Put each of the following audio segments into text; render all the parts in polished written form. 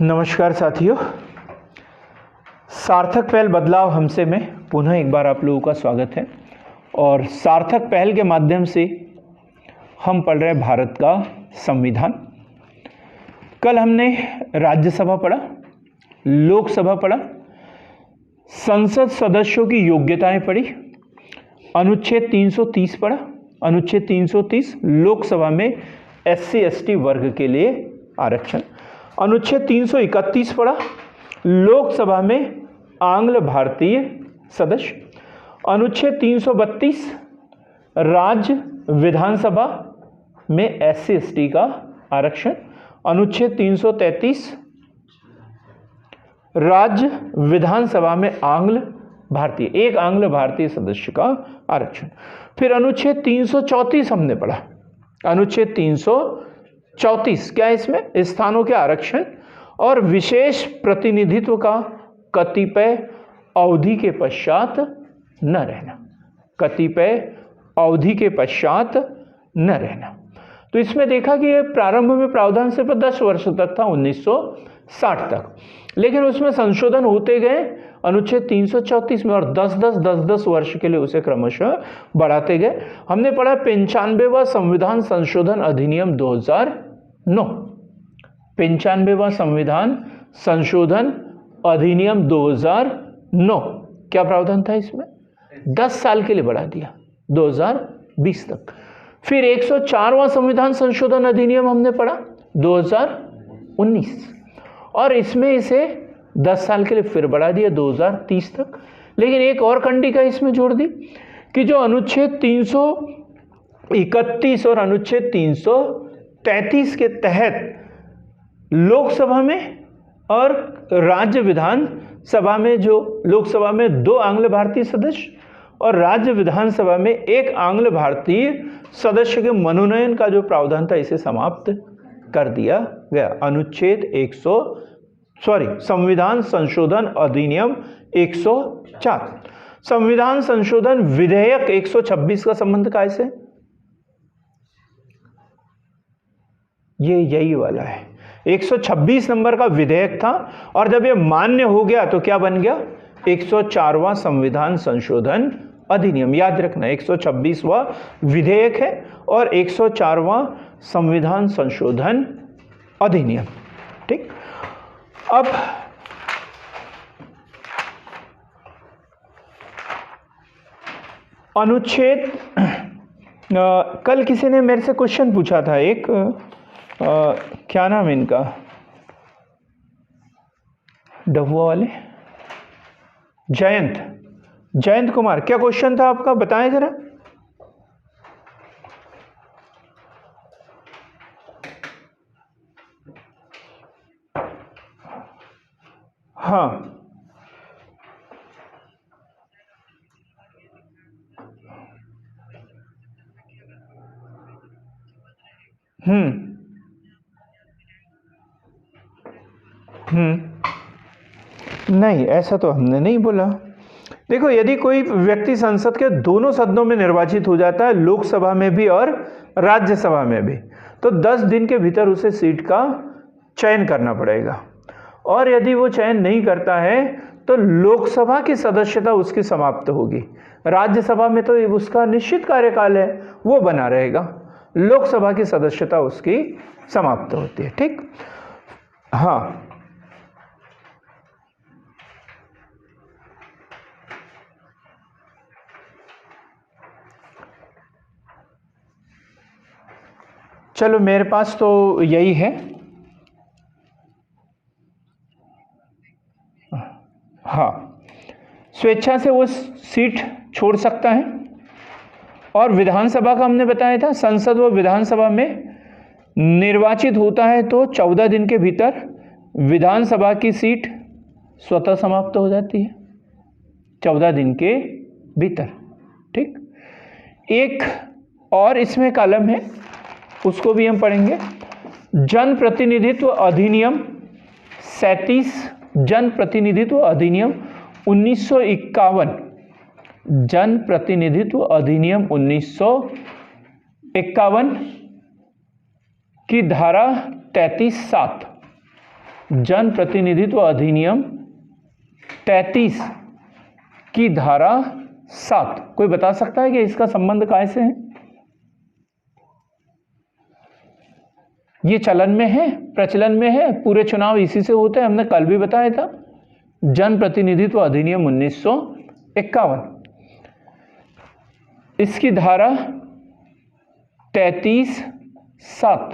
नमस्कार साथियों, सार्थक पहल बदलाव हमसे में पुनः एक बार आप लोगों का स्वागत है। और सार्थक पहल के माध्यम से हम पढ़ रहे भारत का संविधान। कल हमने राज्यसभा पढ़ा, लोकसभा पढ़ा, संसद सदस्यों की योग्यताएं पढ़ी, अनुच्छेद 330 पढ़ा। अनुच्छेद 330 लोकसभा में SC/ST वर्ग के लिए आरक्षण। अनुच्छेद 331 पढ़ा, लोकसभा में आंग्ल भारतीय सदस्य। अनुच्छेद 332 राज्य विधानसभा में SC/ST का आरक्षण। अनुच्छेद 333 राज्य विधानसभा में आंग्ल भारतीय, एक आंग्ल भारतीय सदस्य का आरक्षण। फिर अनुच्छेद 334 हमने पढ़ा। अनुच्छेद 334 क्या है? इसमें स्थानों के आरक्षण और विशेष प्रतिनिधित्व का कतिपय अवधि के पश्चात न रहना, कतिपय अवधि के पश्चात न रहना। तो इसमें देखा कि प्रारंभ में प्रावधान सिर्फ 10 वर्ष तक था, 1960 तक, लेकिन उसमें संशोधन होते गए अनुच्छेद 334 में, और 10-10 वर्ष के लिए उसे क्रमशः बढ़ाते गए। हमने पढ़ा 95वां संविधान संशोधन अधिनियम 2009। 95वां संविधान संशोधन अधिनियम 2009 क्या प्रावधान था? इसमें 10 साल के लिए बढ़ा दिया, 2020 तक। फिर 104वां संविधान संशोधन अधिनियम हमने पढ़ा 2019, और इसमें इसे 10 साल के लिए फिर बढ़ा दिया 2030 तक। लेकिन एक और कंडिका इसमें जोड़ दी कि जो अनुच्छेद 331 और अनुच्छेद 333 के तहत लोकसभा में और राज्य विधानसभा में, जो लोकसभा में 2 आंग्ल भारतीय सदस्य और राज्य विधानसभा में 1 आंग्ल भारतीय सदस्य के मनोनयन का जो प्रावधान था, इसे समाप्त कर दिया गया। अनुच्छेद संविधान संशोधन अधिनियम 104। संविधान संशोधन विधेयक 126 का संबंध कैसे? ये यही वाला है, 126 नंबर का विधेयक था, और जब ये मान्य हो गया तो क्या बन गया? 104वां संविधान संशोधन अधिनियम। याद रखना, 126वां विधेयक है और 104वां संविधान संशोधन अधिनियम। ठीक। अब अनुच्छेद, कल किसी ने मेरे से क्वेश्चन पूछा था, एक क्या नाम है इनका, डहुआ वाले, जयंत कुमार। क्या क्वेश्चन था आपका, बताएं जरा। हाँ, नहीं, ऐसा तो हमने नहीं बोला। देखो, यदि कोई व्यक्ति संसद के दोनों सदनों में निर्वाचित हो जाता है, लोकसभा में भी और राज्यसभा में भी, तो 10 दिन के भीतर उसे सीट का चयन करना पड़ेगा। और यदि वो चयन नहीं करता है तो लोकसभा की सदस्यता उसकी समाप्त होगी। राज्यसभा में तो उसका निश्चित कार्यकाल है, वो बना रहेगा। लोकसभा की सदस्यता उसकी समाप्त होती है। ठीक। हाँ, चलो, मेरे पास तो यही है। हाँ, स्वेच्छा से वो सीट छोड़ सकता है। और विधानसभा का हमने बताया था, संसद व विधानसभा में निर्वाचित होता है तो 14 दिन के भीतर विधानसभा की सीट स्वतः समाप्त हो जाती है, 14 दिन के भीतर। ठीक। एक और इसमें कॉलम है, उसको भी हम पढ़ेंगे। जन प्रतिनिधित्व अधिनियम 37, जन प्रतिनिधित्व अधिनियम 1951, जन प्रतिनिधित्व अधिनियम 1951 की धारा 33(7), जन प्रतिनिधित्व अधिनियम 33 की धारा 7। कोई बता सकता है कि इसका संबंध कैसे है? ये चलन में है, प्रचलन में है, पूरे चुनाव इसी से होते हैं, हमने कल भी बताया था। जन प्रतिनिधित्व अधिनियम 1951, इसकी धारा 33(7)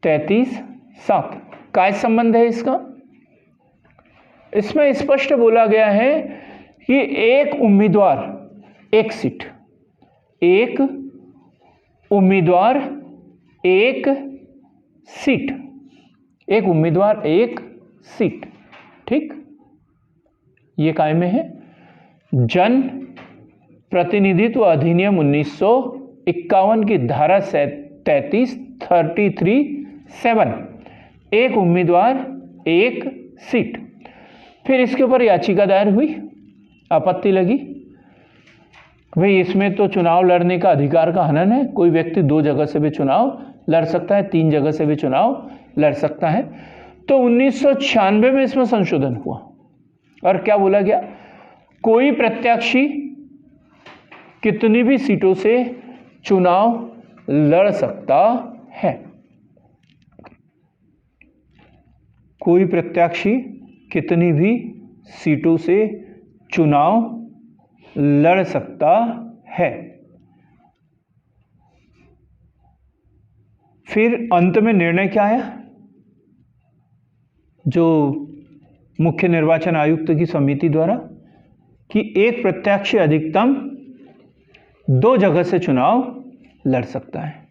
33(7 काय संबंध है इसका? इसमें स्पष्ट बोला गया है कि एक उम्मीदवार एक सीट, एक उम्मीदवार एक सीट, एक उम्मीदवार एक सीट, ठीक। ये काय में है? जन प्रतिनिधित्व अधिनियम 1951 की धारा 33(7) एक उम्मीदवार एक सीट। फिर इसके ऊपर याचिका दायर हुई, आपत्ति लगी, भाई इसमें तो चुनाव लड़ने का अधिकार का हनन है। कोई व्यक्ति 2 जगह से भी चुनाव लड़ सकता है, 3 जगह से भी चुनाव लड़ सकता है। तो 1996 में इसमें संशोधन हुआ और क्या बोला गया? कोई प्रत्याशी कितनी भी सीटों से चुनाव लड़ सकता है। कोई प्रत्याशी कितनी भी सीटों से चुनाव लड़ सकता है। फिर अंत में निर्णय क्या आया? जो मुख्य निर्वाचन आयुक्त की समिति द्वारा, कि एक प्रत्याशी अधिकतम 2 जगह से चुनाव लड़ सकता है।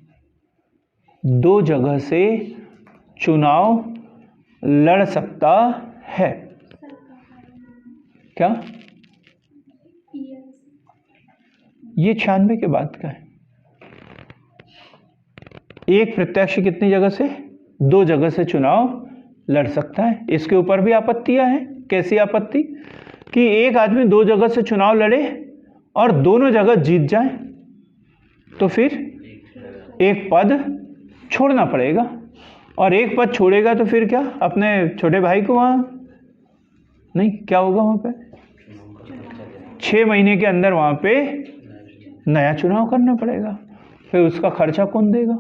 2 जगह से चुनाव लड़ सकता है। क्या ये 96 के बाद का है? एक प्रत्याशी कितनी जगह से? 2 जगह से चुनाव लड़ सकता है। इसके ऊपर भी आपत्तियां हैं। कैसी आपत्ति? कि एक आदमी 2 जगह से चुनाव लड़े और दोनों जगह जीत जाए तो फिर एक पद छोड़ना पड़ेगा, और एक पद छोड़ेगा तो फिर क्या? अपने छोटे भाई को वहां नहीं, क्या होगा वहां पे? 6 महीने के अंदर वहां पे नया चुनाव करना पड़ेगा। फिर उसका खर्चा कौन देगा?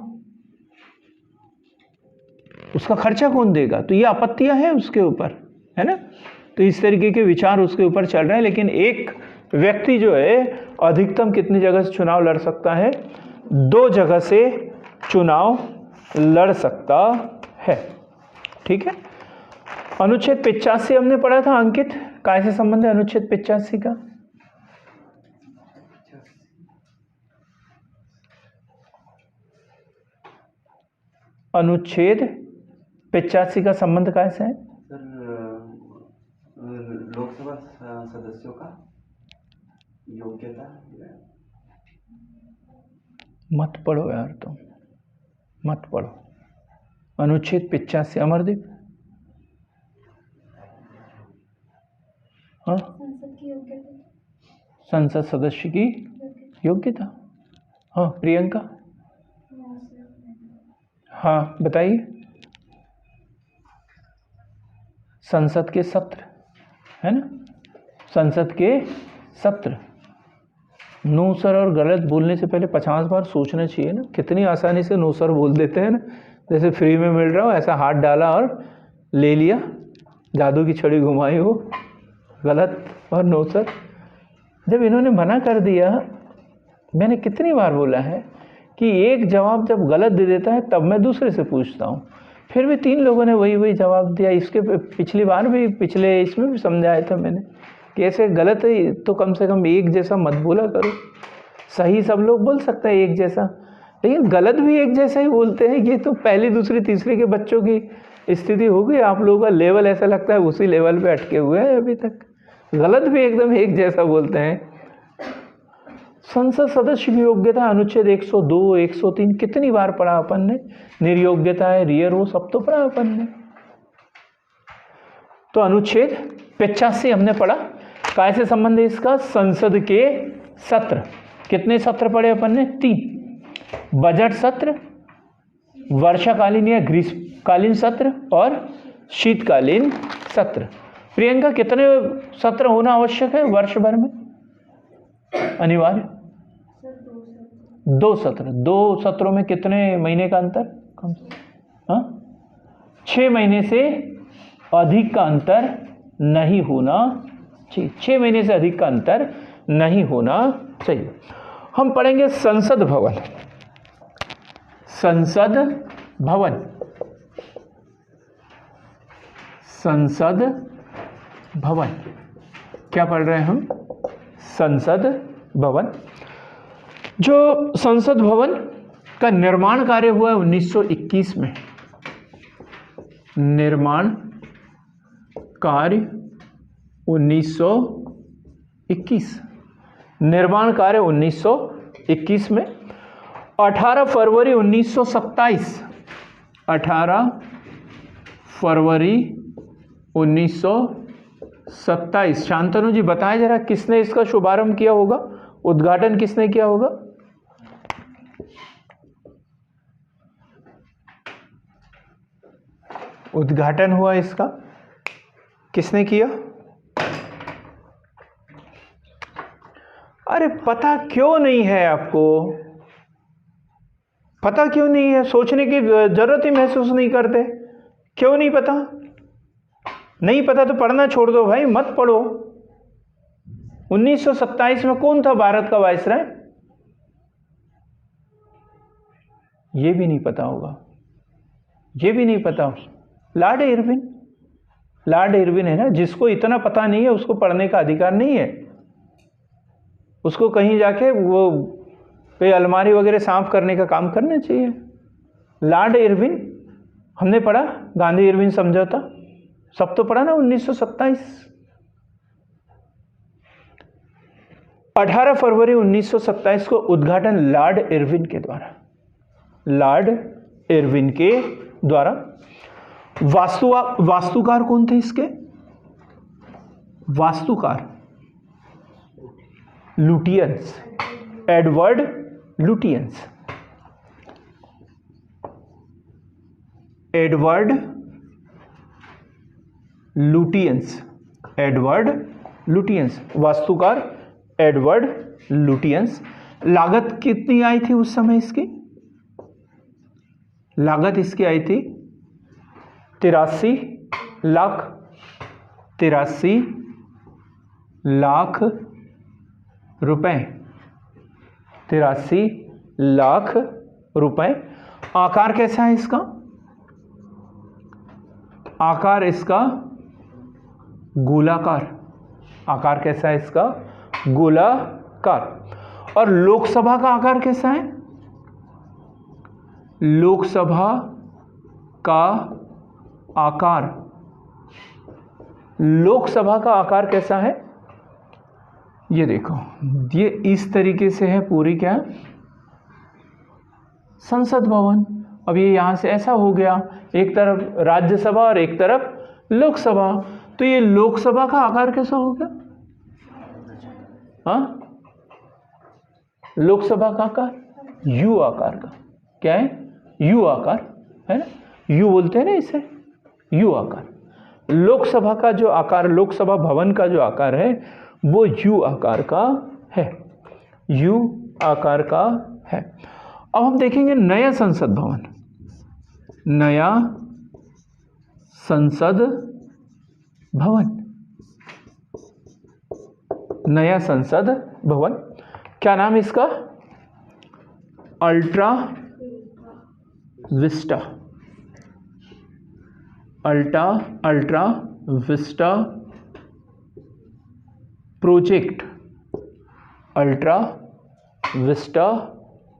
उसका खर्चा कौन देगा? तो ये आपत्तियां हैं उसके ऊपर, है ना। तो इस तरीके के विचार उसके ऊपर चल रहे हैं। लेकिन एक व्यक्ति जो है अधिकतम कितनी जगह से चुनाव लड़ सकता है? 2 जगह से चुनाव लड़ सकता है, ठीक है। अनुच्छेद 85 हमने पढ़ा था अंकित, काय से संबंध है अनुच्छेद 85 का? अनुच्छेद 85 का संबंध कैसे है? सर, लोकसभा सदस्यों का योग्यता। मत पढ़ो यार, तुम मत पढ़ो। अनुच्छेद 85 अमरदीप, हाँ, संसद सदस्य की योग्यता। हाँ प्रियंका, हाँ बताइए। संसद के सत्र, है ना, संसद के सत्र। नो सर और गलत बोलने से पहले 50 बार सोचना चाहिए ना। कितनी आसानी से नो सर बोल देते हैं ना, जैसे फ्री में मिल रहा हो, ऐसा हाथ डाला और ले लिया, जादू की छड़ी घुमाई हो, गलत और नो सर। जब इन्होंने मना कर दिया, मैंने कितनी बार बोला है कि एक जवाब जब गलत दे देता है तब मैं दूसरे से पूछता हूँ। फिर भी 3 लोगों ने वही जवाब दिया। इसके पिछली बार भी, पिछले इसमें भी समझाया था मैंने कि ऐसे गलत है तो कम से कम एक जैसा मत बोला करो। सही सब लोग बोल सकते हैं एक जैसा, लेकिन गलत भी एक जैसा ही बोलते हैं। ये तो पहली, दूसरी, तीसरी के बच्चों की स्थिति हो गई। आप लोगों का लेवल ऐसा लगता है उसी लेवल पे अटके हुए हैं अभी तक। गलत भी एकदम एक जैसा बोलते हैं। संसद सदस्य की योग्यता अनुच्छेद 102, 103 कितनी बार पढ़ा अपन ने। निर्योग्यता है, रियर हो, सब तो पढ़ा अपन ने। तो अनुच्छेद 85 हमने पढ़ा। काय से संबंध है इसका? संसद के सत्र। कितने सत्र पढ़े अपन ने? 3। बजट सत्र, वर्षाकालीन या ग्रीष्मकालीन सत्र और शीतकालीन सत्र। प्रियंका, कितने सत्र होना आवश्यक है वर्ष भर में अनिवार्य? 2 सत्र। 2 सत्रों में कितने महीने का अंतर? कम से हाँ 6 महीने से अधिक का अंतर नहीं होना चाहिए। 6 महीने से अधिक का अंतर नहीं होना चाहिए। हम पढ़ेंगे संसद भवन। संसद भवन, संसद भवन क्या पढ़ रहे हैं हम? संसद भवन। जो संसद भवन का निर्माण कार्य हुआ है 1921 में। निर्माण कार्य 1921, निर्माण कार्य 1921 में। 18 फरवरी 1927, 18 फरवरी 1927। शांतनु जी बताएं जरा, किसने इसका शुभारंभ किया होगा? उद्घाटन किसने किया होगा? उद्घाटन हुआ इसका, किसने किया? अरे पता क्यों नहीं है आपको? पता क्यों नहीं है? सोचने की जरूरत ही महसूस नहीं करते। क्यों नहीं पता? नहीं पता तो पढ़ना छोड़ दो भाई, मत पढ़ो। 1927 में कौन था भारत का वायसराय? ये भी नहीं पता होगा, ये भी नहीं पता। Lord Irwin. लॉर्ड इरविन है ना, जिसको इतना पता नहीं है उसको पढ़ने का अधिकार नहीं है। उसको कहीं जाके वो कोई अलमारी वगैरह साफ करने का काम करना चाहिए। लॉर्ड इरविन हमने पढ़ा, गांधी इरविन समझौता सब तो पढ़ा ना। 1927, 18 फरवरी 1927 को उद्घाटन लॉर्ड इरविन के द्वारा, लॉर्ड इरविन के द्वारा। वास्तुकार कौन थे इसके? वास्तुकार Lutyens, Edward Lutyens. Edward Lutyens, Edward Lutyens, वास्तुकार एडवर्ड लुटियंस। लागत कितनी आई थी उस समय इसकी? लागत इसकी आई थी 83 लाख, 83 लाख रुपए, 83 लाख रुपए। आकार कैसा है इसका? आकार इसका गोलाकार। आकार कैसा है इसका? गोलाकार। और लोकसभा का आकार कैसा है? लोकसभा का आकार, लोकसभा का आकार कैसा है? ये देखो, ये इस तरीके से है पूरी क्या संसद भवन। अब ये यहां से ऐसा हो गया, एक तरफ राज्यसभा और एक तरफ लोकसभा। तो ये लोकसभा का आकार कैसा हो गया? हाँ, लोकसभा का आकार यू आकार का। क्या है? यू आकार है ना, यू बोलते हैं ना इसे, यू आकार। लोकसभा का जो आकार, लोकसभा भवन का जो आकार है वो यू आकार का है, यू आकार का है। अब हम देखेंगे नया संसद भवन। नया संसद भवन, नया संसद भवन। क्या नाम इसका? Ultra Vista, ultra Vista project, ultra Vista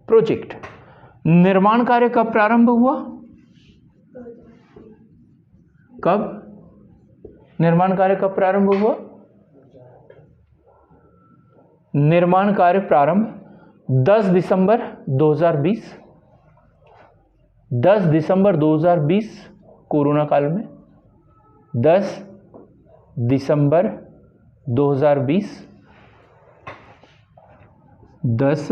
project. निर्माण कार्य कब प्रारंभ हुआ? कब निर्माण कार्य कब प्रारंभ हुआ? निर्माण कार्य प्रारंभ 10 दिसंबर 2020, 10 दिसंबर 2020 कोरोना काल में, 10 दिसंबर 2020, 10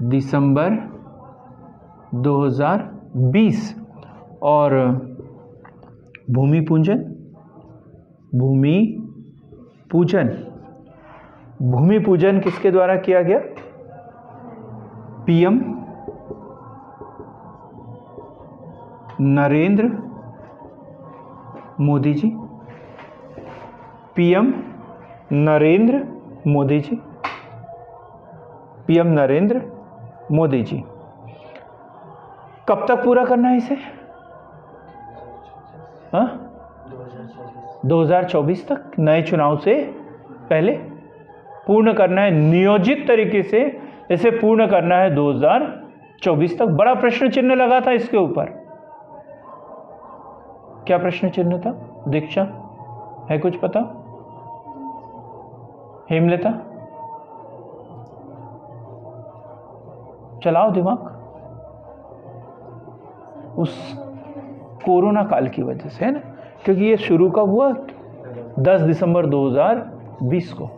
दिसंबर 2020। और भूमि पूजन, भूमि पूजन, भूमि पूजन किसके द्वारा किया गया? PM Narendra Modi ji, PM Narendra Modi ji, PM Narendra Modi ji. कब तक पूरा करना है इसे? 2024 तक, नए चुनाव से पहले पूर्ण करना है। नियोजित तरीके से इसे पूर्ण करना है 2024 तक। बड़ा प्रश्न चिन्ह लगा था इसके ऊपर। क्या प्रश्न चिन्ह था? दीक्षा है कुछ पता? हेमलता चलाओ दिमाग। उस कोरोना काल की वजह से है ना, क्योंकि ये शुरू कब हुआ? 10 दिसंबर 2020 को।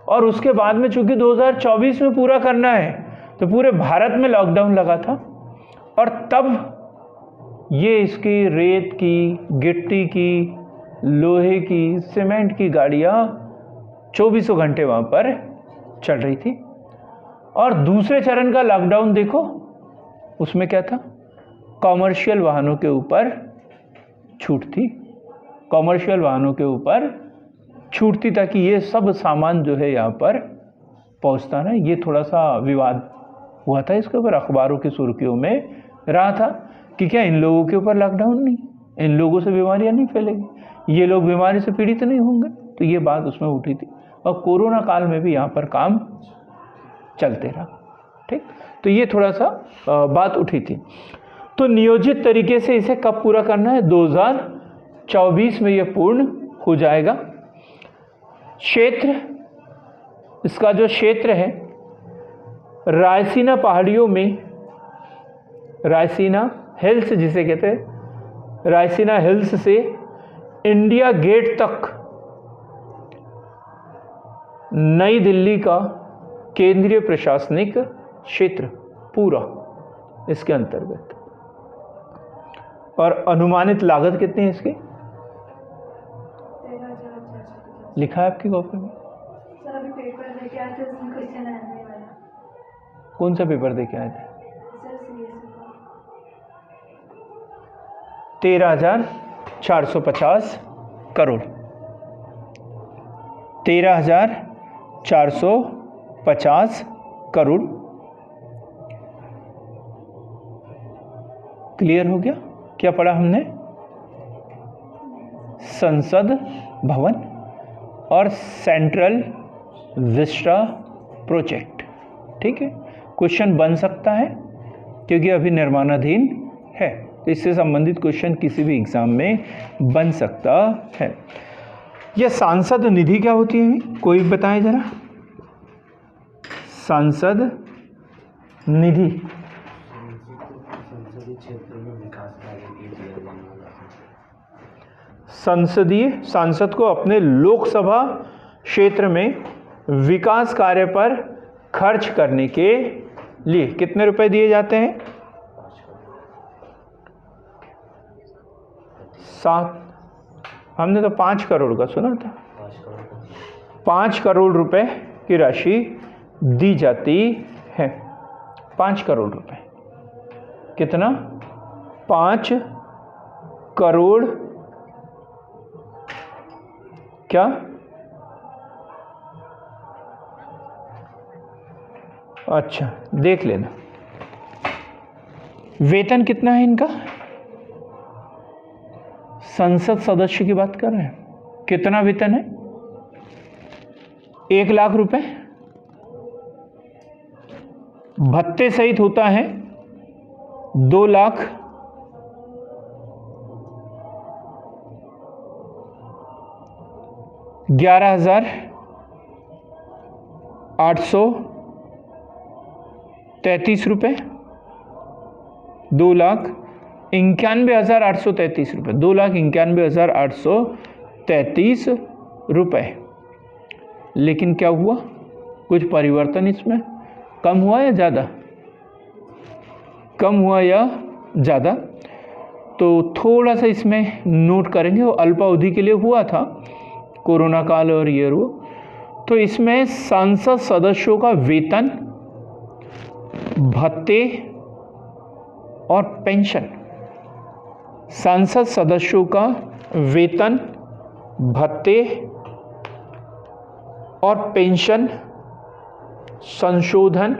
और उसके बाद में चूंकि 2024 में पूरा करना है तो पूरे भारत में लॉकडाउन लगा था। और तब ये इसकी रेत की, गिट्टी की, लोहे की, सीमेंट की गाड़ियाँ 24 घंटे वहाँ पर चल रही थी। और दूसरे चरण का लॉकडाउन देखो, उसमें क्या था? कॉमर्शियल वाहनों के ऊपर छूट थी, कॉमर्शियल वाहनों के ऊपर छूट थी, ताकि ये सब सामान जो है यहाँ पर पहुँचता ना। ये थोड़ा सा विवाद हुआ था इसके ऊपर, अखबारों की सुर्खियों में रहा था कि क्या इन लोगों के ऊपर लॉकडाउन नहीं, इन लोगों से बीमारियाँ नहीं फैलेगी, ये लोग बीमारी से पीड़ित नहीं होंगे? तो ये बात उसमें उठी थी। और कोरोना काल में भी यहाँ पर काम चलते रहा। ठीक, तो ये थोड़ा सा बात उठी थी। तो नियोजित तरीके से इसे कब पूरा करना है? 2024 में ये पूर्ण हो जाएगा। क्षेत्र, इसका जो क्षेत्र है, रायसीना पहाड़ियों में, रायसीना हिल्स जिसे कहते हैं, रायसीना हिल्स से इंडिया गेट तक नई दिल्ली का केंद्रीय प्रशासनिक क्षेत्र पूरा इसके अंतर्गत। और अनुमानित लागत कितनी है इसकी? लिखा है आपकी कॉपी में? सर अभी पेपर लेके आए थे, उसमें क्वेश्चन आने वाला। कौन सा पेपर देके आए थे? सर सीएसई का। 13,450 करोड़, 13,450 करोड़। क्लियर हो गया? क्या पढ़ा हमने? संसद भवन और सेंट्रल विस्टा प्रोजेक्ट। ठीक है, क्वेश्चन बन सकता है क्योंकि अभी निर्माणाधीन है, तो इससे संबंधित क्वेश्चन किसी भी एग्जाम में बन सकता है। यह सांसद निधि क्या होती है? कोई बताए जरा। सांसद निधि संसदीय, सांसद को अपने लोकसभा क्षेत्र में विकास कार्य पर खर्च करने के लिए कितने रुपए दिए जाते हैं? 7, हमने तो 5 करोड़ का सुना था। 5 करोड़ रुपए की राशि दी जाती है। 5 करोड़ रुपए, कितना? 5 करोड़ क्या? अच्छा, देख लेना। वेतन कितना है इनका? संसद सदस्य की बात कर रहे हैं, कितना वेतन है? 1 लाख रुपए। भत्ते सहित होता है 2,11,833 रुपये, 2,91,833 रुपये, 2,91,833 रुपये। लेकिन क्या हुआ? कुछ परिवर्तन इसमें कम हुआ या ज़्यादा? कम हुआ या ज़्यादा, तो थोड़ा सा इसमें नोट करेंगे। वो अल्पावधि के लिए हुआ था, कोरोना काल और ये वो। तो इसमें संसद सदस्यों का वेतन, भत्ते और पेंशन, संसद सदस्यों का वेतन, भत्ते और पेंशन संशोधन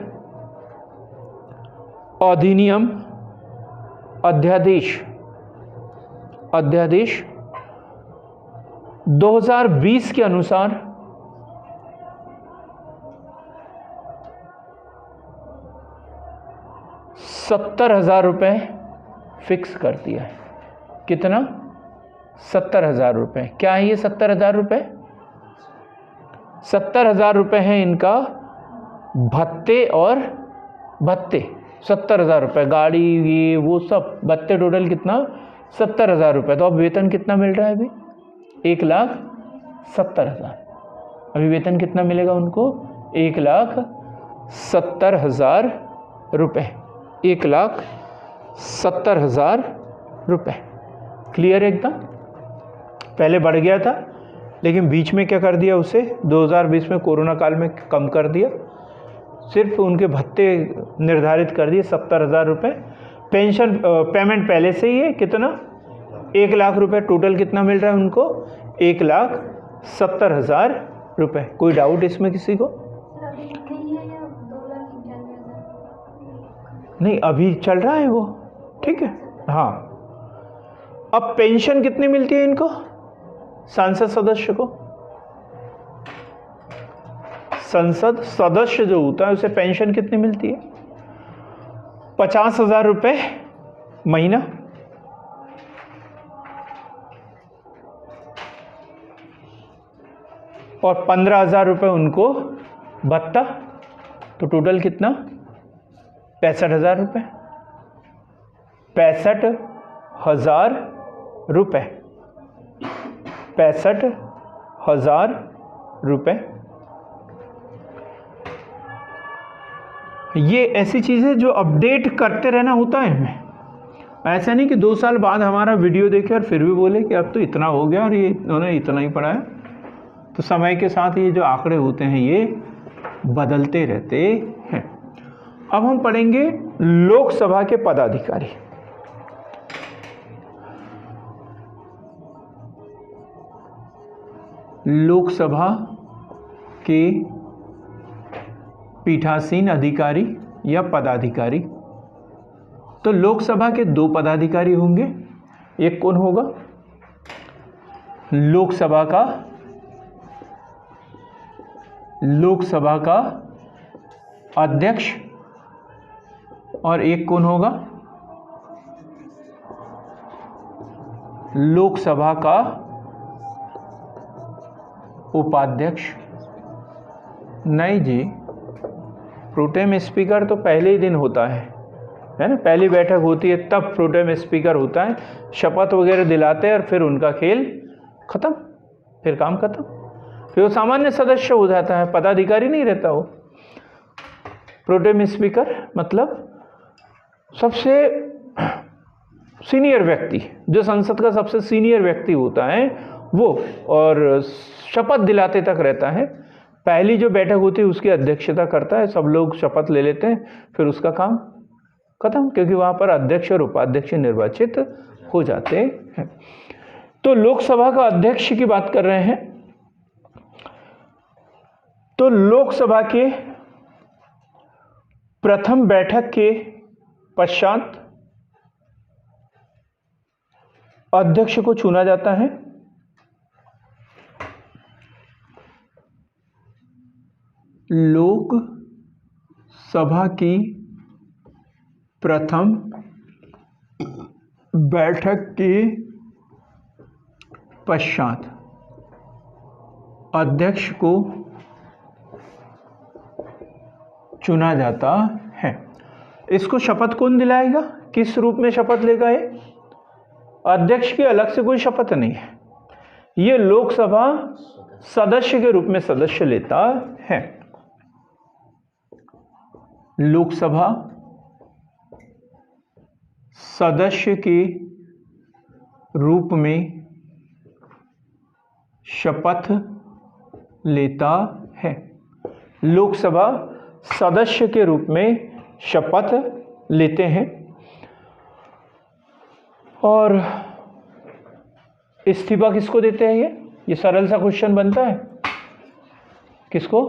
अधिनियम अध्यादेश 2020 के अनुसार 70,000 रुपये फिक्स कर दिया है। कितना? 70,000 रुपये। क्या है ये 70,000 रुपये? 70,000 रुपये है इनका भत्ते और भत्ते 70,000 रुपये, गाड़ी ये वो सब भत्ते, टोटल कितना? 70,000 रुपये। तो अब वेतन कितना मिल रहा है अभी? 1,70,000। अभी वेतन कितना मिलेगा उनको? 1,70,000 रुपये। 1,70,000 रुपये। क्लियर एकदम? पहले बढ़ गया था, लेकिन बीच में क्या कर दिया उसे? 2020 में कोरोना काल में कम कर दिया। सिर्फ उनके भत्ते निर्धारित कर दिए 70,000 रुपये। पेंशन पेमेंट पहले से ही है, कितना? 1,00,000 रुपये। टोटल कितना मिल रहा है उनको? 1,70,000 रुपये। कोई डाउट इसमें किसी को? नहीं, अभी चल रहा है वो, ठीक है। हाँ, अब पेंशन कितनी मिलती है इनको, संसद सदस्य को? संसद सदस्य जो होता है उसे पेंशन कितनी मिलती है? 50,000 रुपये महीना। और 15,000 रुपये उनको भत्ता। तो टोटल कितना? 65,000 रुपये। 65,000 रुपये। 65,000 रुपये। ये ऐसी चीज़ें जो अपडेट करते रहना होता है हमें। ऐसा नहीं कि 2 साल बाद हमारा वीडियो देखे और फिर भी बोले कि अब तो इतना हो गया और ये इन्होंने इतना ही पढ़ा है। तो समय के साथ ये जो आंकड़े होते हैं ये बदलते रहते हैं। अब हम पढ़ेंगे लोकसभा के पदाधिकारी। लोकसभा के पीठासीन अधिकारी या पदाधिकारी। तो लोकसभा के 2 पदाधिकारी होंगे। एक कौन होगा? लोकसभा का अध्यक्ष। और एक कौन होगा? लोकसभा का उपाध्यक्ष। नहीं जी, प्रोटेम स्पीकर तो पहले ही दिन होता है ना, पहली बैठक होती है तब प्रोटेम स्पीकर होता है। शपथ वगैरह दिलाते हैं और फिर उनका खेल खत्म, फिर काम खत्म, फिर वो सामान्य सदस्य हो जाता है, पदाधिकारी नहीं रहता वो। प्रोटेम स्पीकर मतलब सबसे सीनियर व्यक्ति, जो संसद का सबसे सीनियर व्यक्ति होता है वो, और शपथ दिलाते तक रहता है। पहली जो बैठक होती है उसकी अध्यक्षता करता है, सब लोग शपथ ले लेते हैं, फिर उसका काम खत्म, क्योंकि वहाँ पर अध्यक्ष और उपाध्यक्ष निर्वाचित हो जाते हैं। तो लोकसभा का अध्यक्ष की बात कर रहे हैं। तो लोकसभा के प्रथम बैठक के पश्चात अध्यक्ष को चुना जाता है। लोकसभा की प्रथम बैठक के पश्चात अध्यक्ष को चुना जाता है। इसको शपथ कौन दिलाएगा? किस रूप में शपथ लेगा ये? अध्यक्ष की अलग से कोई शपथ नहीं है, ये लोकसभा सदस्य के रूप में सदस्य लेता है। लोकसभा सदस्य के रूप में शपथ लेता है। लोकसभा सदस्य के रूप में शपथ लेते हैं और इस्तीफा किसको देते हैं? ये सरल सा क्वेश्चन बनता है। किसको?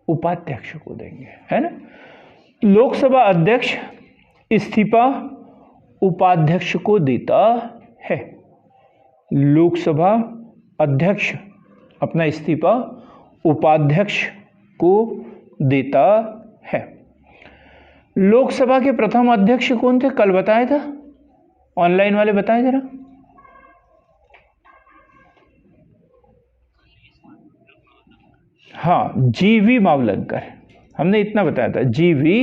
उपाध्यक्ष को देंगे, है ना। लोकसभा अध्यक्ष इस्तीफा उपाध्यक्ष को देता है। लोकसभा अध्यक्ष अपना इस्तीफा उपाध्यक्ष को देता है। लोकसभा के प्रथम अध्यक्ष कौन थे? कल बताया था, ऑनलाइन वाले बताए जरा। हाँ, जीवी मावलंकर, हमने इतना बताया था, जीवी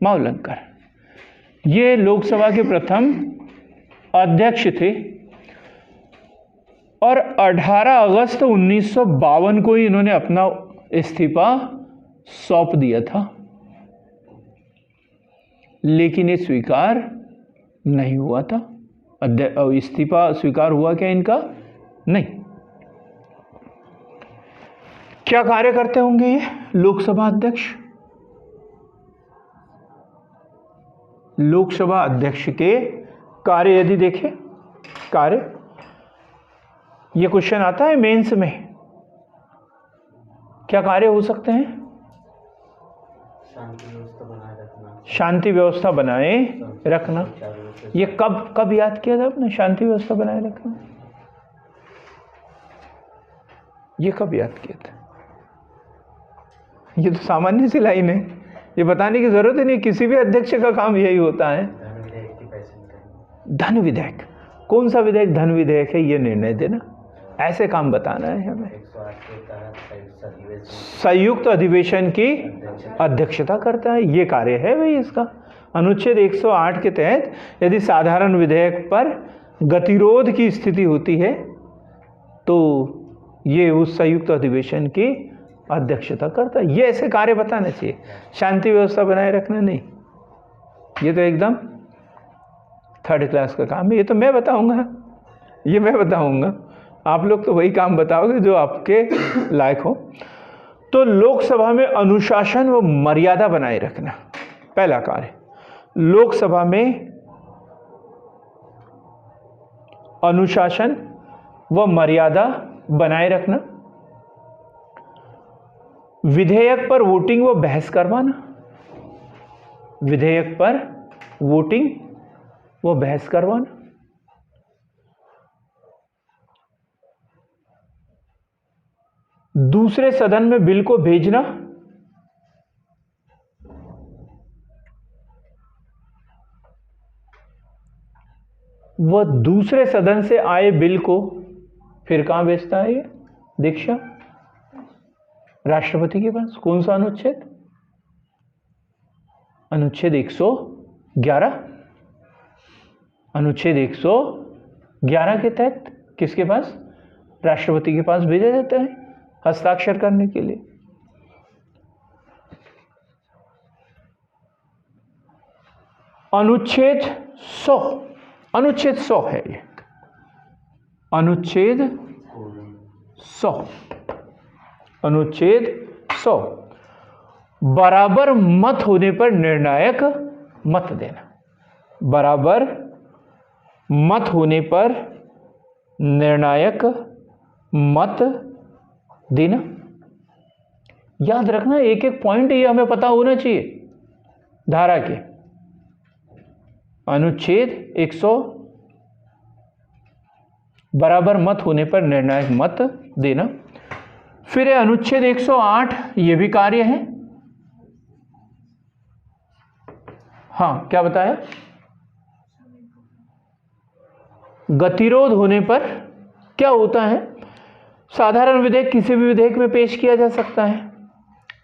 मावलंकर ये लोकसभा के प्रथम अध्यक्ष थे और 18 अगस्त 1952 को ही इन्होंने अपना इस्तीफा सौंप दिया था, लेकिन ये स्वीकार नहीं हुआ था। इस्तीफा स्वीकार हुआ क्या इनका? नहीं। क्या कार्य करते होंगे ये लोकसभा अध्यक्ष? लोकसभा अध्यक्ष के कार्य यदि देखें, कार्य, ये क्वेश्चन आता है मेंस में, क्या कार्य हो सकते हैं? शांति व्यवस्था बनाए रखना। ये कब याद किया था आपने? शांति व्यवस्था बनाए रखना ये कब याद किया था? ये तो सामान्य सी लाइन है, ये बताने की जरूरत ही नहीं, किसी भी अध्यक्ष का काम यही होता है। धन विधेयक, कौन सा विधेयक धन विधेयक है ये निर्णय देना, ऐसे काम बताना है हमें। संयुक्त अधिवेशन की अध्यक्षता करता है, ये कार्य है भाई इसका। अनुच्छेद 108 के तहत यदि साधारण विधेयक पर गतिरोध की स्थिति होती है तो ये उस संयुक्त अधिवेशन की अध्यक्षता करता है। ये ऐसे कार्य बताना चाहिए, शांति व्यवस्था बनाए रखना नहीं। ये तो एकदम थर्ड क्लास का काम है, ये तो मैं बताऊंगा, ये मैं बताऊंगा, आप लोग तो वही काम बताओगे जो आपके लायक हो। तो लोकसभा में अनुशासन व मर्यादा बनाए रखना पहला कार्य। लोकसभा में अनुशासन व मर्यादा बनाए रखना। विधेयक पर वोटिंग व बहस करवाना, विधेयक पर वोटिंग व बहस करवाना। दूसरे सदन में बिल को भेजना, वह दूसरे सदन से आए बिल को फिर कहां भेजता है? ये दीक्षा राष्ट्रपति के पास। कौन सा अनुच्छेद? अनुच्छेद 111। अनुच्छेद 111 के तहत किसके पास? राष्ट्रपति के पास भेजा जाता है हस्ताक्षर करने के लिए। अनुच्छेद 100, अनुच्छेद 100 है ये, अनुच्छेद 100, अनुच्छेद 100 बराबर मत होने पर निर्णायक मत देना। बराबर मत होने पर निर्णायक मत देना। याद रखना, एक एक पॉइंट ये हमें पता होना चाहिए धारा के। अनुच्छेद 100 बराबर मत होने पर निर्णायक मत देना। फिर अनुच्छेद 108, ये भी कार्य है। हाँ, क्या बताया? गतिरोध होने पर क्या होता है? साधारण विधेयक किसी भी विधेयक में पेश किया जा सकता है,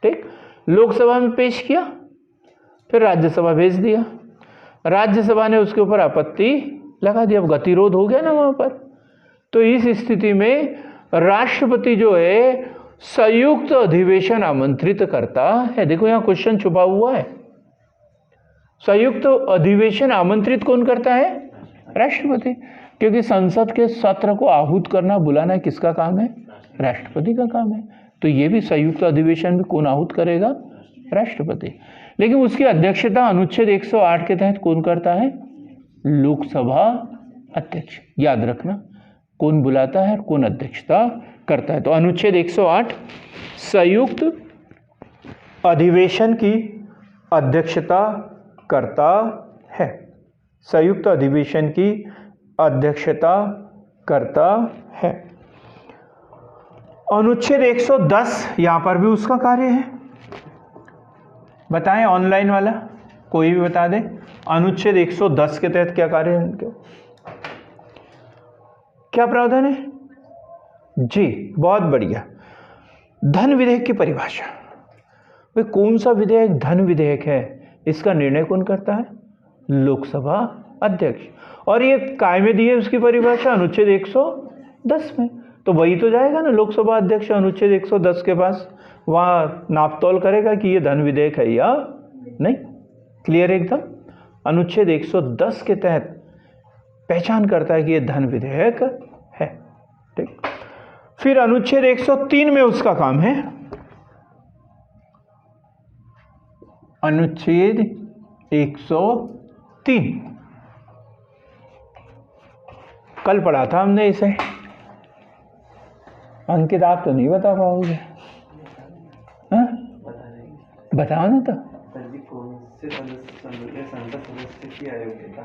ठीक। लोकसभा में पेश किया, फिर राज्यसभा भेज दिया, राज्यसभा ने उसके ऊपर आपत्ति लगा दी, अब गतिरोध हो गया ना वहां पर। तो इस स्थिति में राष्ट्रपति जो है संयुक्त अधिवेशन आमंत्रित करता है। देखो यहां क्वेश्चन छुपा हुआ है। संयुक्त अधिवेशन आमंत्रित कौन करता है? राष्ट्रपति, क्योंकि संसद के सत्र को आहूत करना बुलाना किसका काम है? राष्ट्रपति का काम है। तो ये भी संयुक्त अधिवेशन भी कौन आहूत करेगा? राष्ट्रपति। लेकिन उसकी अध्यक्षता अनुच्छेद 108 के तहत कौन करता है? लोकसभा अध्यक्ष। याद रखना, कौन बुलाता है और कौन अध्यक्षता करता है। तो अनुच्छेद 108 संयुक्त अधिवेशन की अध्यक्षता करता है। संयुक्त अधिवेशन की अध्यक्षता करता है। अनुच्छेद 110 यहां पर भी उसका कार्य है। बताएं, ऑनलाइन वाला कोई भी बता दे, अनुच्छेद 110 के तहत क्या कार्य है उनके? क्या प्रावधान है जी? बहुत बढ़िया। धन विधेयक की परिभाषा। वे कौन सा विधेयक धन विधेयक है, इसका निर्णय कौन करता है? लोकसभा अध्यक्ष। और ये काय में दी है उसकी परिभाषा? अनुच्छेद 110 में। तो वही तो जाएगा ना लोकसभा अध्यक्ष अनुच्छेद 110 के पास, वहां नापतोल करेगा कि ये धन विधेयक है या नहीं। क्लियर एकदम? अनुच्छेद 110 के तहत पहचान करता है कि ये धन विधेयक है। ठीक। फिर अनुच्छेद 103 में उसका काम है। अनुच्छेद 103 कल पढ़ा था हमने इसे। अंकित आप तो नहीं बता पाओगे? हाँ, बताओ ना। तो सर जी, कौन से संसद सदस्य की अयोग्यता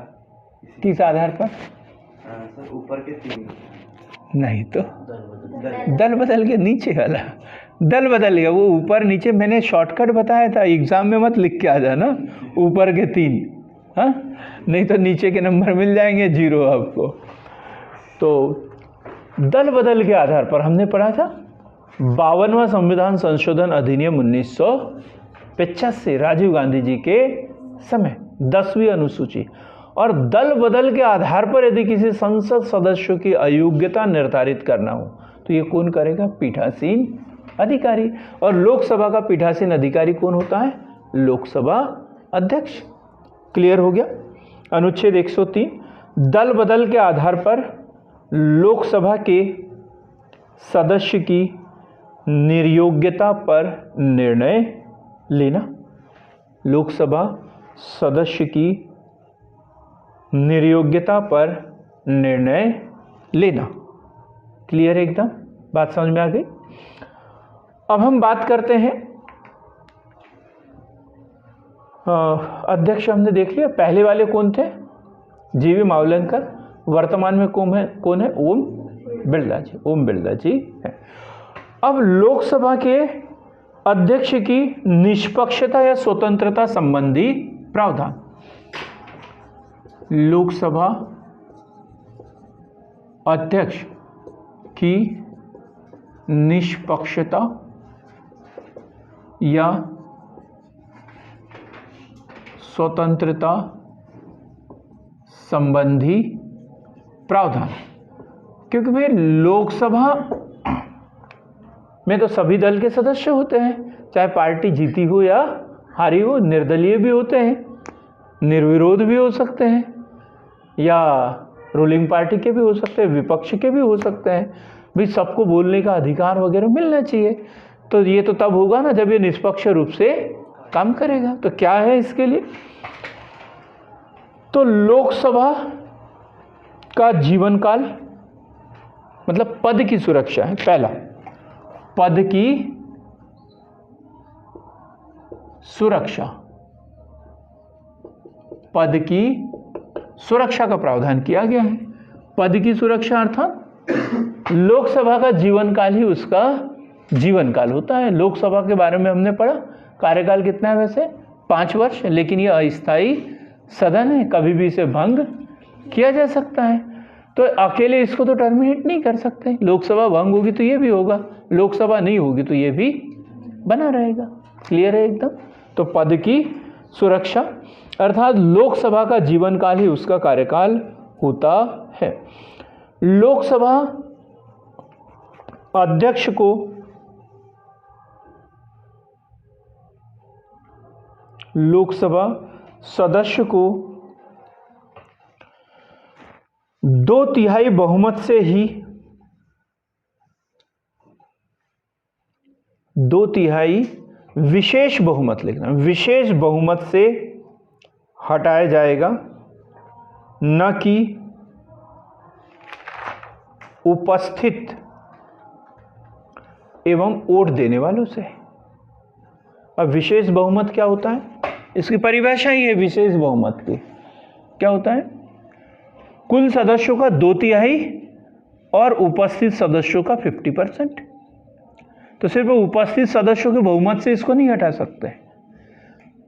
किस आधार पर? सर ऊपर के 3 नहीं तो दल बदल के नीचे वाला दल बदल गया। वो ऊपर नीचे मैंने शॉर्टकट बताया था, एग्जाम में मत लिख के आ जाना ऊपर के 3। हाँ, नहीं तो नीचे के नंबर मिल जाएंगे 0 आपको। तो दल बदल के आधार पर हमने पढ़ा था 52वां संविधान संशोधन अधिनियम 1985 राजीव गांधी जी के समय 10वीं अनुसूची। और दल बदल के आधार पर यदि किसी संसद सदस्य की अयोग्यता निर्धारित करना हो तो ये कौन करेगा? पीठासीन अधिकारी। और लोकसभा का पीठासीन अधिकारी कौन होता है? लोकसभा अध्यक्ष। क्लियर हो गया? अनुच्छेद 103 दल बदल के आधार पर लोकसभा के सदस्य की निर्योग्यता पर निर्णय लेना। लोकसभा सदस्य की निर्योग्यता पर निर्णय लेना। क्लियर है एकदम? बात समझ में आ गई? अब हम बात करते हैं, अध्यक्ष हमने देख लिया। पहले वाले कौन थे? जीवी मावलंकर। वर्तमान में कौन है? ओम बिरला जी। ओम बिरला जी है। अब लोकसभा के अध्यक्ष की निष्पक्षता या स्वतंत्रता संबंधी प्रावधान। लोकसभा अध्यक्ष की निष्पक्षता या स्वतंत्रता संबंधी प्रावधान। क्योंकि भाई लोकसभा में तो सभी दल के सदस्य होते हैं, चाहे पार्टी जीती हो या हारी हो। निर्दलीय भी होते हैं, निर्विरोध भी हो सकते हैं, या रूलिंग पार्टी के भी हो सकते हैं, विपक्ष के भी हो सकते हैं। भी सबको बोलने का अधिकार वगैरह मिलना चाहिए। तो ये तो तब होगा ना जब ये निष्पक्ष रूप से काम करेगा। तो क्या है इसके लिए? तो लोकसभा का जीवन काल, मतलब पद की सुरक्षा है। पहला, पद की सुरक्षा। पद की सुरक्षा का प्रावधान किया गया है। पद की सुरक्षा अर्थात लोकसभा का जीवन काल ही उसका जीवन काल होता है। लोकसभा के बारे में हमने पढ़ा, कार्यकाल कितना है वैसे? 5 वर्ष। लेकिन यह अस्थायी सदन है, कभी भी इसे भंग किया जा सकता है। तो अकेले इसको तो टर्मिनेट नहीं कर सकते। लोकसभा भंग होगी तो ये भी होगा, लोकसभा नहीं होगी तो ये भी बना रहेगा। क्लियर है एकदम? तो पद की सुरक्षा अर्थात लोकसभा का जीवन काल ही उसका कार्यकाल होता है। लोकसभा अध्यक्ष को लोकसभा सदस्य को 2/3 बहुमत से ही 2/3 विशेष बहुमत लिखना, विशेष बहुमत से हटाया जाएगा, न कि उपस्थित एवं वोट देने वालों से। अब विशेष बहुमत क्या होता है, इसकी परिभाषा ही है विशेष बहुमत की। क्या होता है, कुल सदस्यों का 2/3 और उपस्थित सदस्यों का 50%। तो सिर्फ उपस्थित सदस्यों के बहुमत से इसको नहीं हटा सकते।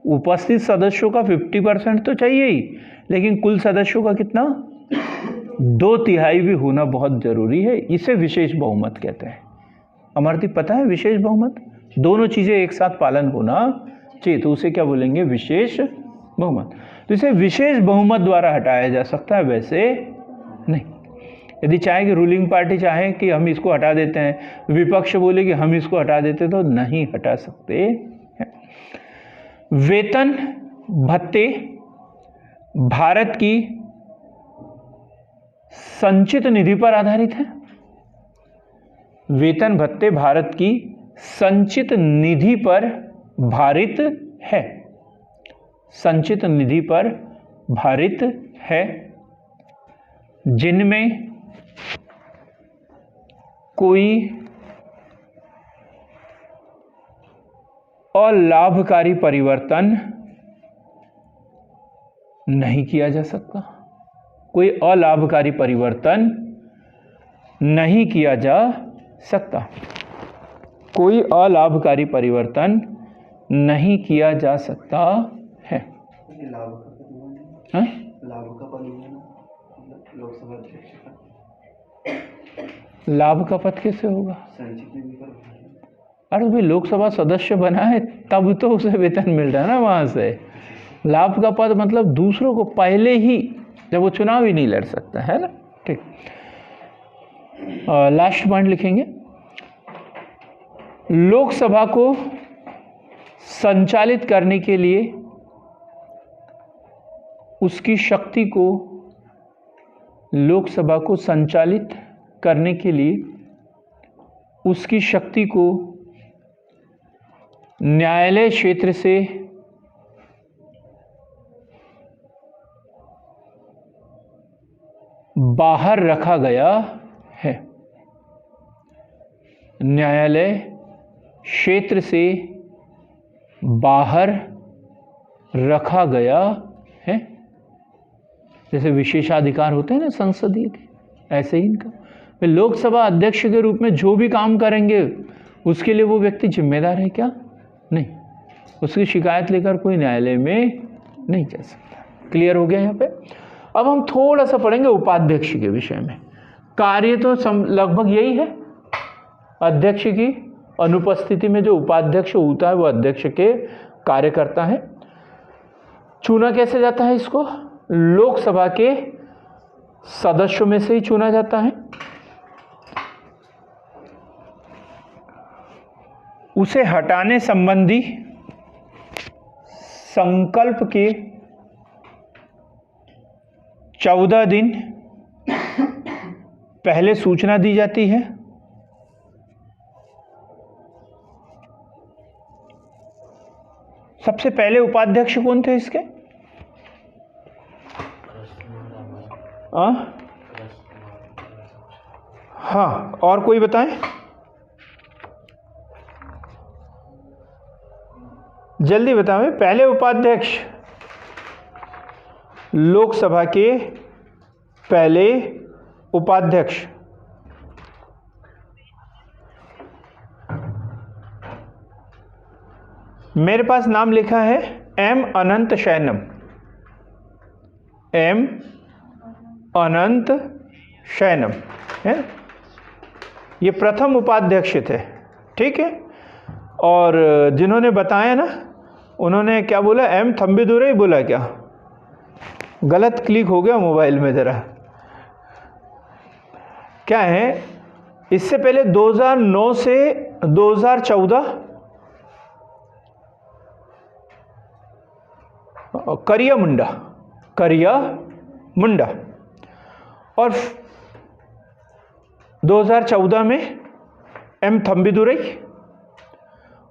उपस्थित सदस्यों का 50% तो चाहिए ही, लेकिन कुल सदस्यों का कितना, 2/3 भी होना बहुत जरूरी है। इसे विशेष बहुमत कहते हैं। अमरदीप पता है विशेष बहुमत, दोनों चीजें एक साथ पालन होना चाहिए, तो उसे क्या बोलेंगे, विशेष बहुमत। तो इसे विशेष बहुमत द्वारा हटाया जा सकता है, वैसे नहीं। यदि चाहे कि रूलिंग पार्टी चाहे कि हम इसको हटा देते हैं, विपक्ष बोले कि हम इसको हटा देते, तो नहीं हटा सकते हैं। वेतन भत्ते भारत की संचित निधि पर आधारित है। वेतन भत्ते भारत की संचित निधि पर भारित है, संचित निधि पर भारित है, जिनमें कोई अलाभकारी परिवर्तन नहीं किया जा सकता। कोई अलाभकारी परिवर्तन नहीं किया जा सकता। कोई अलाभकारी परिवर्तन नहीं किया जा सकता है। लाभ का पद हुआ नहीं? हाँ? लाभ का पद हुआ ना, लोकसभा अध्यक्ष का लाभ का पद कैसे होगा? संचित निधि पर भारी। अरे भाई लोकसभा सदस्य बना है तब तो उसे वेतन मिल रहा है ना वहां से। लाभ का पद मतलब दूसरों को पहले ही, जब वो चुनाव ही नहीं लड़ सकता है ना। ठीक, लास्ट पॉइंट लिखेंगे, लोकसभा को संचालित करने के लिए उसकी शक्ति को, लोकसभा को संचालित करने के लिए उसकी शक्ति को न्यायालय क्षेत्र से बाहर रखा गया है। न्यायालय क्षेत्र से बाहर रखा गया है। जैसे विशेषाधिकार होते हैं ना संसदीय के, ऐसे ही इनका। वे लोकसभा अध्यक्ष के रूप में जो भी काम करेंगे उसके लिए वो व्यक्ति जिम्मेदार है क्या? नहीं, उसकी शिकायत लेकर कोई न्यायालय में नहीं जा सकता। क्लियर हो गया यहाँ पे। अब हम थोड़ा सा पढ़ेंगे उपाध्यक्ष के विषय में। कार्य तो लगभग यही है। अध्यक्ष की अनुपस्थिति में जो उपाध्यक्ष होता है वो अध्यक्ष के कार्य करता है। चुना कैसे जाता है इसको? लोकसभा के सदस्यों में से ही चुना जाता है। उसे हटाने संबंधी संकल्प के 14 दिन पहले सूचना दी जाती है। सबसे पहले उपाध्यक्ष कौन थे इसके? हाँ, और कोई बताएं? जल्दी बताएं। पहले उपाध्यक्ष लोकसभा के पहले उपाध्यक्ष मेरे पास नाम लिखा है एम अनंत शयनम। एम अनंत शयनम है, ये प्रथम उपाध्यक्ष थे। ठीक है, और जिन्होंने बताया ना उन्होंने क्या बोला? एम थम्बिदुरई ही बोला क्या? गलत क्लिक हो गया मोबाइल में ज़रा। क्या है, इससे पहले 2009 से 2014 करिया मुंडा। और 2014 में एम थम्बीदुरई।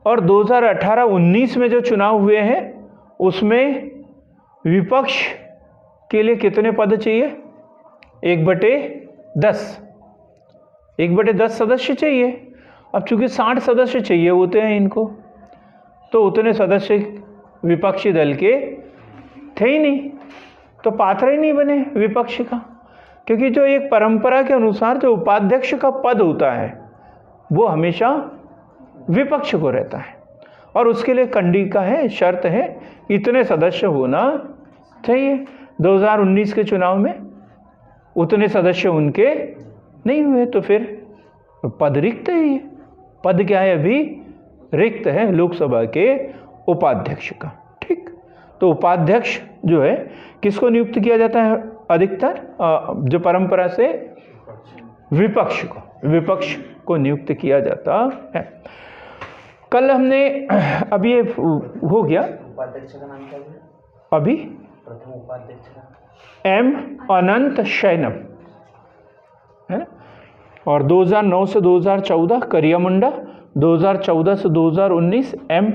और 2018-19 में जो चुनाव हुए हैं उसमें विपक्ष के लिए कितने पद चाहिए? 1/10 सदस्य चाहिए। अब चूंकि 60 सदस्य चाहिए होते हैं इनको, तो उतने सदस्य विपक्षी दल के थे ही नहीं, तो पात्र ही नहीं बने विपक्ष का। क्योंकि जो एक परंपरा के अनुसार जो उपाध्यक्ष का पद होता है वो हमेशा विपक्ष को रहता है, और उसके लिए कंडिका है, शर्त है, इतने सदस्य होना चाहिए। 2019 के चुनाव में उतने सदस्य उनके नहीं हुए, तो फिर पद रिक्त है। ये पद क्या है? अभी रिक्त है लोकसभा के उपाध्यक्ष का। ठीक, तो उपाध्यक्ष जो है किसको नियुक्त किया जाता है अधिकतर? जो परंपरा से विपक्ष को नियुक्त किया जाता है। कल हमने अभी ये हो गया, उपाध्यक्ष का नाम क्या है? अभी प्रथम उपाध्यक्ष का एम अनंत शयनम है ना। और 2009 से 2014 करिया मुंडा, 2014 से 2019 एम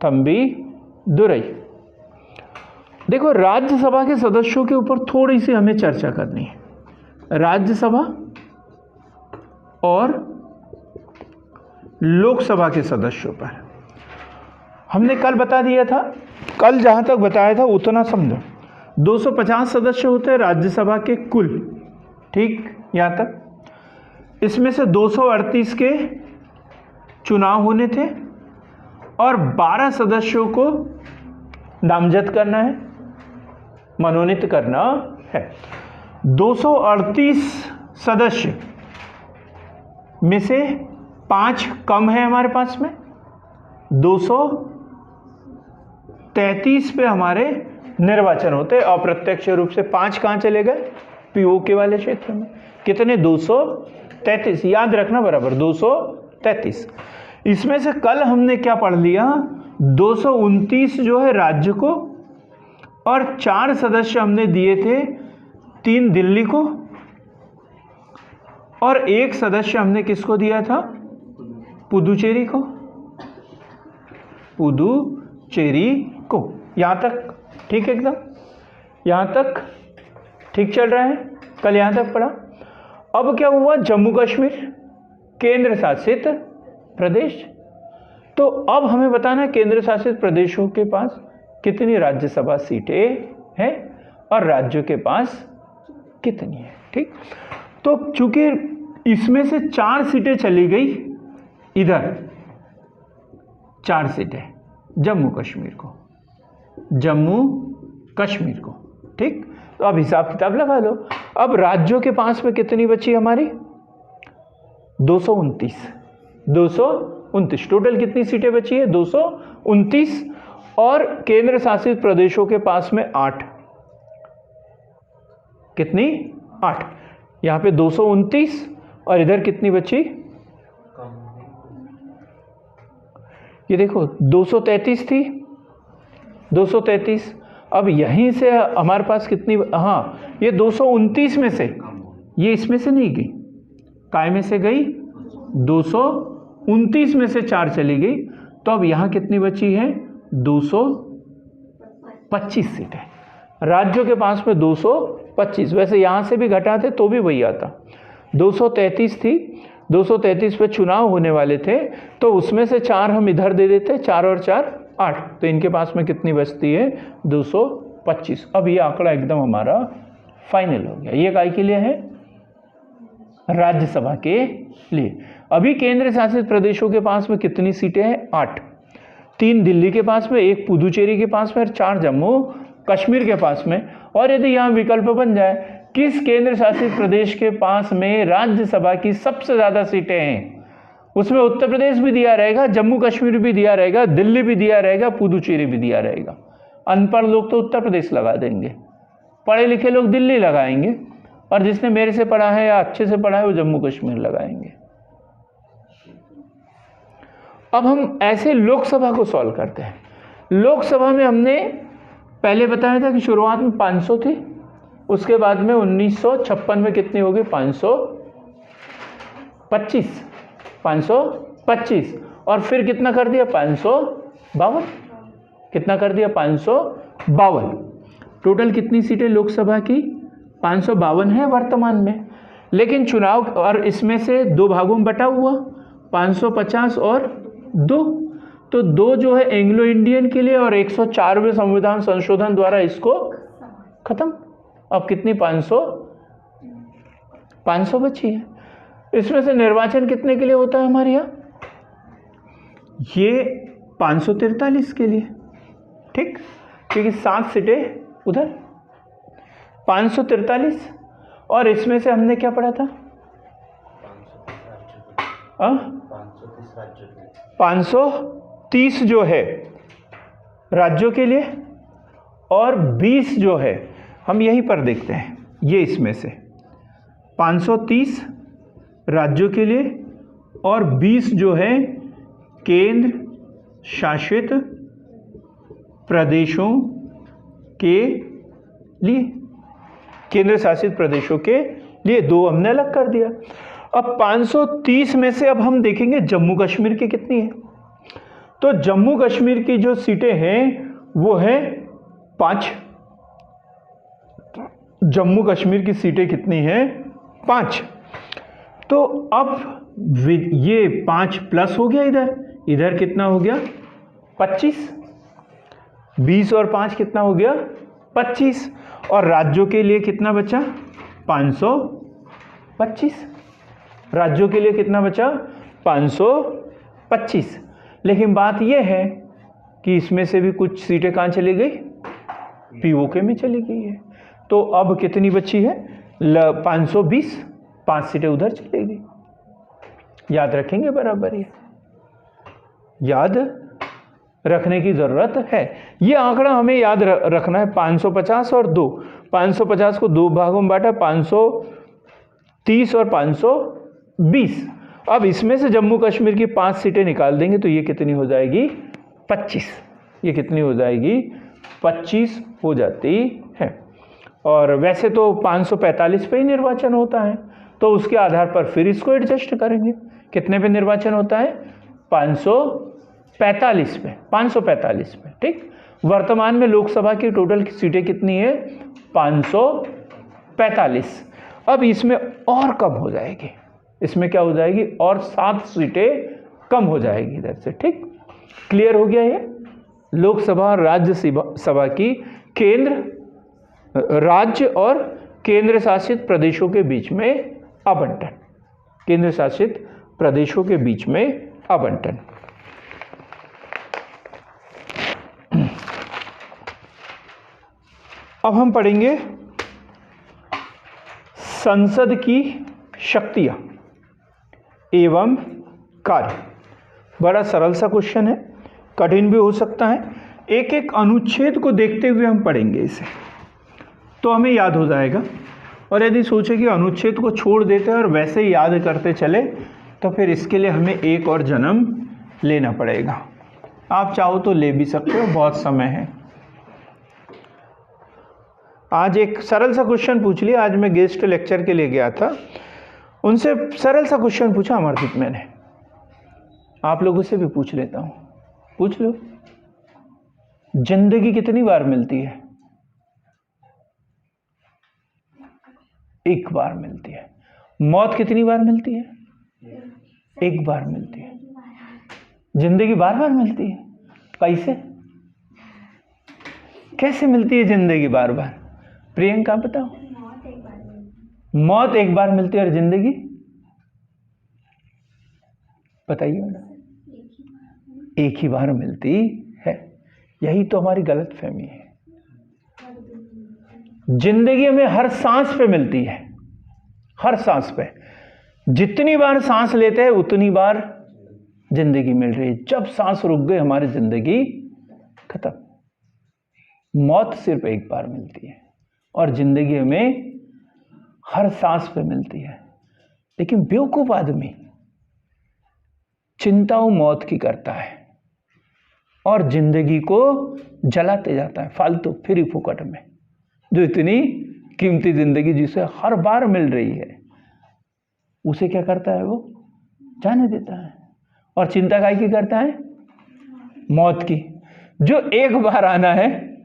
थम्बीदुरई। देखो, राज्यसभा के सदस्यों के ऊपर थोड़ी सी हमें चर्चा करनी है। राज्यसभा और लोकसभा के सदस्यों पर हमने कल बता दिया था, कल जहां तक बताया था उतना समझो। 250 सदस्य होते हैं राज्यसभा के कुल, ठीक, यहाँ तक। इसमें से 238 के चुनाव होने थे और 12 सदस्यों को नामजद करना है, मनोनीत करना है। 238 सदस्य में से 5 कम है हमारे पास में, 233 पे हमारे निर्वाचन होते हैं अप्रत्यक्ष रूप से। 5 कहाँ चले गए? पीओके वाले क्षेत्र में। कितने? 233, याद रखना बराबर, 233। इसमें से कल हमने क्या पढ़ लिया? 229 जो है राज्य को, और 4 सदस्य हमने दिए थे, 3 दिल्ली को, और 1 सदस्य हमने किसको दिया था? पुदुचेरी को। यहां तक ठीक है एकदम? यहां तक ठीक चल रहा है? कल यहां तक पढ़ा। अब क्या हुआ? जम्मू कश्मीर केंद्र शासित प्रदेश। तो अब हमें बताना है केंद्र शासित प्रदेशों के पास कितनी राज्यसभा सीटें हैं और राज्यों के पास कितनी है। ठीक, तो चूंकि इसमें से 4 सीटें चली गई इधर, 4 सीटें जम्मू कश्मीर को। ठीक, तो अब हिसाब किताब लगा लो। अब राज्यों के पास में कितनी बची हमारी? 229। टोटल कितनी सीटें बची है? 229। और केंद्र शासित प्रदेशों के पास में 8। कितनी? 8। यहां पे 229 और इधर कितनी बची? ये देखो 233 थी, 233। अब यहीं से हमारे पास कितनी? हाँ, ये 229 में से, ये इसमें से नहीं गई, काय में से गई? 229 में से 4 चली गई। तो अब यहाँ कितनी बची है? 225 सीटें। राज्यों के पास में 225। वैसे यहाँ से भी घटाते तो भी वही आता। 233 थी, 233 पे चुनाव होने वाले थे, तो उसमें से 4 हम इधर दे देते, 4 और 4 8। तो इनके पास में कितनी बचती है? 225। अब ये आंकड़ा एकदम हमारा फाइनल हो गया। ये काय के लिए है? राज्यसभा के लिए। अभी केंद्र शासित प्रदेशों के पास में कितनी सीटें हैं? 8। 3 दिल्ली के पास में, 1 पुदुचेरी के पास में, और 4 जम्मू कश्मीर के पास में। और यदि यहाँ विकल्प बन जाए, किस केंद्र शासित प्रदेश के पास में राज्यसभा की सबसे ज्यादा सीटें हैं, उसमें उत्तर प्रदेश भी दिया रहेगा, जम्मू कश्मीर भी दिया रहेगा, दिल्ली भी दिया रहेगा, पुदुचेरी भी दिया रहेगा। अनपढ़ लोग तो उत्तर प्रदेश लगा देंगे, पढ़े लिखे लोग दिल्ली लगाएंगे, और जिसने मेरे से पढ़ा है या अच्छे से पढ़ा है वो जम्मू कश्मीर लगाएंगे। अब हम ऐसे लोकसभा को सॉल्व करते हैं। लोकसभा में हमने पहले बताया था कि शुरुआत में 500 थी, उसके बाद में 1956 में कितनी होगी? 525 और फिर कितना कर दिया? 552। कितना कर दिया? 552। टोटल कितनी सीटें लोकसभा की? 552 है वर्तमान में, लेकिन चुनाव और इसमें से दो भागों में बटा हुआ 550 और 2, तो 2 जो है एंग्लो इंडियन के लिए और 104वें संविधान संशोधन द्वारा इसको खत्म। अब कितनी? 500 बची है। इसमें से निर्वाचन कितने के लिए होता है हमारे यहाँ? ये 543 के लिए, ठीक, क्योंकि 7 सीटें उधर 543, और इसमें से हमने क्या पढ़ा था? 530 जो है राज्यों के लिए और 20 जो है, हम यहीं पर देखते हैं, ये इसमें से 530 राज्यों के लिए और 20 जो है केंद्र शासित प्रदेशों के लिए, केंद्र शासित प्रदेशों के लिए 2 हमने अलग कर दिया। अब 530 में से अब हम देखेंगे जम्मू कश्मीर की कितनी है। तो जम्मू कश्मीर की जो सीटें हैं वो है 5। जम्मू कश्मीर की सीटें कितनी हैं? 5। तो अब ये 5 प्लस हो गया, इधर कितना हो गया? 25। 20 और 5 कितना हो गया? 25। और राज्यों के लिए कितना बचा? 525। राज्यों के लिए कितना बचा? 525। लेकिन बात यह है कि इसमें से भी कुछ सीटें कहाँ चली गई? पीओके में चली गई है। तो अब कितनी बची है? 520। 5 सीटें उधर चली गई। याद रखेंगे बराबर, ये याद रखने की ज़रूरत है। ये आंकड़ा हमें याद रखना है। 550 और 2, 550 को 2 भागों में बांटा, 530 और 520। अब इसमें से जम्मू कश्मीर की 5 सीटें निकाल देंगे तो ये कितनी हो जाएगी? 25। ये कितनी हो जाएगी? 25 हो जाती है। और वैसे तो 545 पे ही निर्वाचन होता है, तो उसके आधार पर फिर इसको एडजस्ट करेंगे। कितने पे निर्वाचन होता है? 545 पे, 545 पे, ठीक। वर्तमान में लोकसभा की टोटल सीटें कितनी है? 545। अब इसमें और कम हो जाएगी, इसमें क्या हो जाएगी? और 7 सीटें कम हो जाएगी इधर से, ठीक। क्लियर हो गया ये? लोकसभा और राज्यसभा की केंद्र, राज्य और केंद्र शासित प्रदेशों के बीच में आवंटन, केंद्र शासित प्रदेशों के बीच में आवंटन। अब हम पढ़ेंगे संसद की शक्तियां एवं कार्य। बड़ा सरल सा क्वेश्चन है, कठिन भी हो सकता है। एक एक अनुच्छेद को देखते हुए हम पढ़ेंगे इसे, तो हमें याद हो जाएगा। और यदि सोचे कि अनुच्छेद को छोड़ देते हैं और वैसे ही याद करते चले, तो फिर इसके लिए हमें एक और जन्म लेना पड़ेगा। आप चाहो तो ले भी सकते हो, बहुत समय है। आज एक सरल सा क्वेश्चन पूछ लिया। आज मैं गेस्ट लेक्चर के लिए गया था, उनसे सरल सा क्वेश्चन पूछा अमरदीप मैंने। आप लोगों से भी पूछ लेता हूँ, पूछ लो। जिंदगी कितनी बार मिलती है? एक बार मिलती है। मौत कितनी बार मिलती है? एक बार मिलती है। जिंदगी बार बार मिलती है। कैसे? कैसे मिलती है जिंदगी बार बार? प्रियंका बताओ। मौत एक बार मिलती है और जिंदगी? बताइए मैडम। एक ही बार मिलती है। यही तो हमारी गलतफहमी है। जिंदगी हमें हर सांस पे मिलती है, हर सांस पे। जितनी बार सांस लेते हैं उतनी बार जिंदगी मिल रही है। जब सांस रुक गई हमारी जिंदगी खत्म। मौत सिर्फ एक बार मिलती है और जिंदगी हमें हर सांस पे मिलती है। लेकिन बेवकूफ आदमी चिंता मौत की करता है। और जिंदगी को जलाते जाता है फालतू फ्री फुकट में, जो इतनी कीमती जिंदगी जिसे हर बार मिल रही है उसे क्या करता है, वो जाने देता है। और चिंता काय की करता है, मौत की, जो एक बार आना है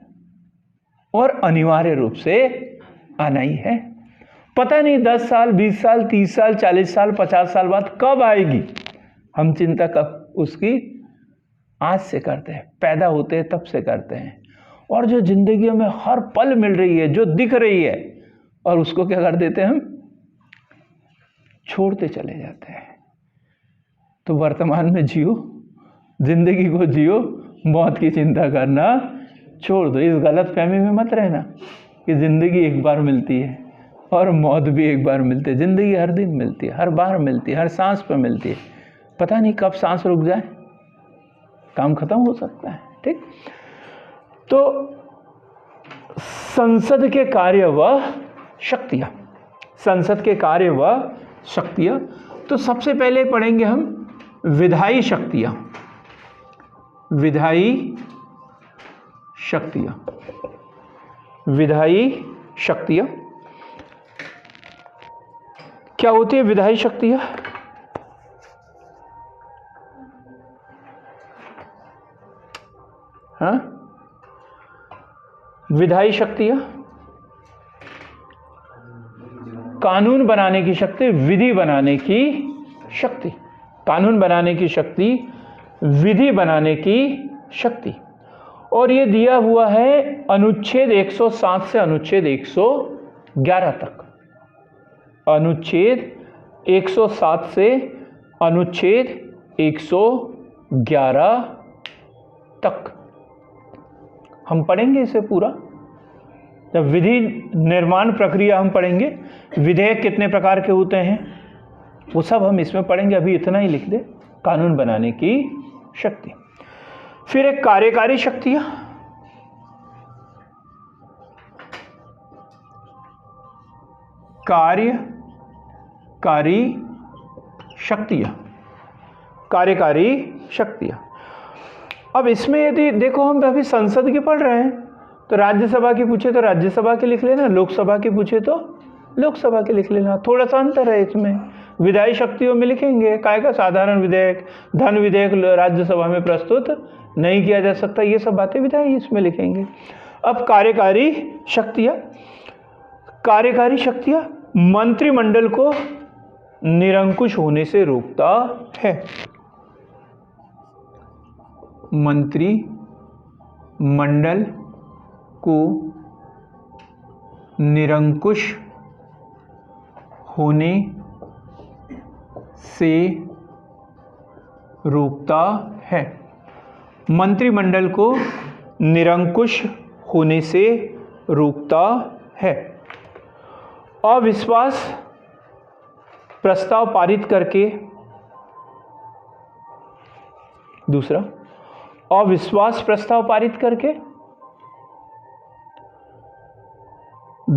और अनिवार्य रूप से आना ही है। पता नहीं 10 साल 20 साल 30 साल 40 साल 50 साल बाद कब आएगी, हम चिंता कब उसकी आज से करते हैं, पैदा होते हैं तब से करते हैं। और जो जिंदगी में हर पल मिल रही है, जो दिख रही है, और उसको क्या कर देते हैं, हम छोड़ते चले जाते हैं। तो वर्तमान में जियो, जिंदगी को जियो, मौत की चिंता करना छोड़ दो। इस गलत फहमी में मत रहना कि जिंदगी एक बार मिलती है और मौत भी एक बार मिलती है। जिंदगी हर दिन मिलती है, हर बार मिलती है, हर सांस पर मिलती है। पता नहीं कब सांस रुक जाए, काम खत्म हो सकता है। ठीक, तो संसद के कार्य व शक्तियां, संसद के कार्य व शक्तियां। तो सबसे पहले पढ़ेंगे हम विधायी शक्तियां, विधायी शक्तियां, विधायी शक्तियां क्या होती है? विधायी शक्तियां हाँ, विधायी शक्तियां कानून बनाने की शक्ति, विधि बनाने की शक्ति, कानून बनाने की शक्ति, विधि बनाने की शक्ति। और ये दिया हुआ है अनुच्छेद 107 से अनुच्छेद 111 तक। अनुच्छेद 107 से अनुच्छेद 111 तक हम पढ़ेंगे इसे पूरा। जब विधि निर्माण प्रक्रिया हम पढ़ेंगे, विधेयक कितने प्रकार के होते हैं वो सब हम इसमें पढ़ेंगे। अभी इतना ही लिख दे, कानून बनाने की शक्ति। फिर एक कार्यकारी शक्तियां, कार्यकारी शक्तियां, कार्यकारी शक्तियां। अब इसमें यदि देखो, हम अभी संसद की पढ़ रहे हैं, तो राज्यसभा की पूछे तो राज्यसभा के लिख लेना, लोकसभा की पूछे तो लोकसभा के लिख लेना। थोड़ा सा अंतर है इसमें। विधायी शक्तियों में लिखेंगे काय का साधारण विधेयक, धन विधेयक राज्यसभा में प्रस्तुत नहीं किया जा सकता, ये सब बातें विधायी इसमें लिखेंगे। अब कार्यकारी शक्तियां, कार्यकारी शक्तियां मंत्रिमंडल को निरंकुश होने से रोकता है। मंत्रिमंडल को निरंकुश होने से रोकता है। मंत्रिमंडल को निरंकुश होने से रोकता है। अविश्वास प्रस्ताव पारित करके, दूसरा अविश्वास प्रस्ताव पारित करके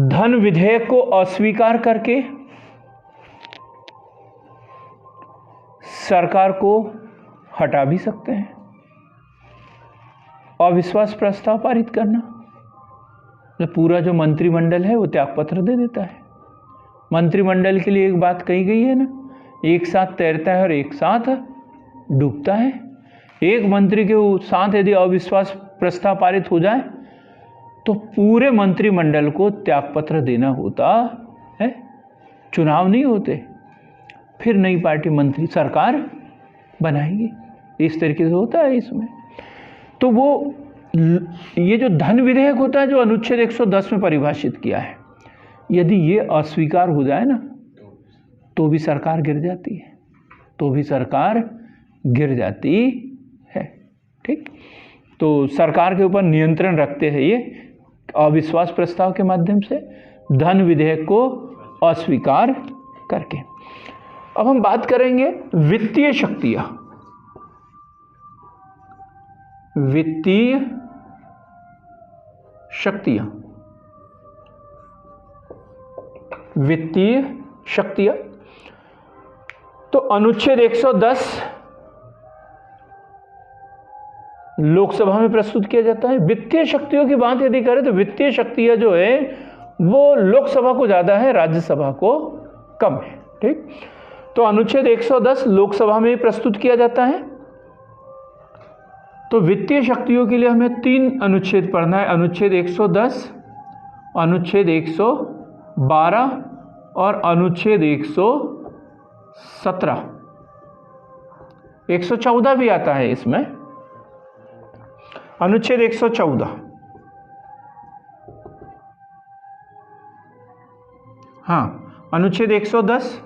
धन विधेयक को अस्वीकार करके सरकार को हटा भी सकते हैं। अविश्वास प्रस्ताव पारित करना, तो पूरा जो मंत्रिमंडल है वो त्यागपत्र दे देता है। मंत्रिमंडल के लिए एक बात कही गई है ना, एक साथ तैरता है और एक साथ डूबता है। एक मंत्री के साथ यदि अविश्वास प्रस्ताव पारित हो जाए तो पूरे मंत्रिमंडल को त्यागपत्र देना होता है। चुनाव नहीं होते, फिर नई पार्टी मंत्री सरकार बनाएगी। इस तरीके से होता है इसमें। तो वो ये जो धन विधेयक होता है, जो अनुच्छेद 110 में परिभाषित किया है, यदि ये अस्वीकार हो जाए ना तो भी सरकार गिर जाती है, तो भी सरकार गिर जाती है। ठीक, तो सरकार के ऊपर नियंत्रण रखते हैं ये अविश्वास प्रस्ताव के माध्यम से, धन विधेयक को अस्वीकार करके। अब हम बात करेंगे वित्तीय शक्तियां, वित्तीय शक्तियां, वित्तीय शक्तियां। तो अनुच्छेद 110 लोकसभा में प्रस्तुत किया जाता है। वित्तीय शक्तियों की बात यदि करें तो वित्तीय शक्तियां जो है वो लोकसभा को ज़्यादा है, राज्यसभा को कम है। ठीक, तो अनुच्छेद 110 लोकसभा में प्रस्तुत किया जाता है। तो वित्तीय शक्तियों के लिए हमें 3 अनुच्छेद पढ़ना है, अनुच्छेद 110, अनुच्छेद 112 और अनुच्छेद 117। 114 भी आता है इसमें, अनुच्छेद 114। हाँ, अनुच्छेद 110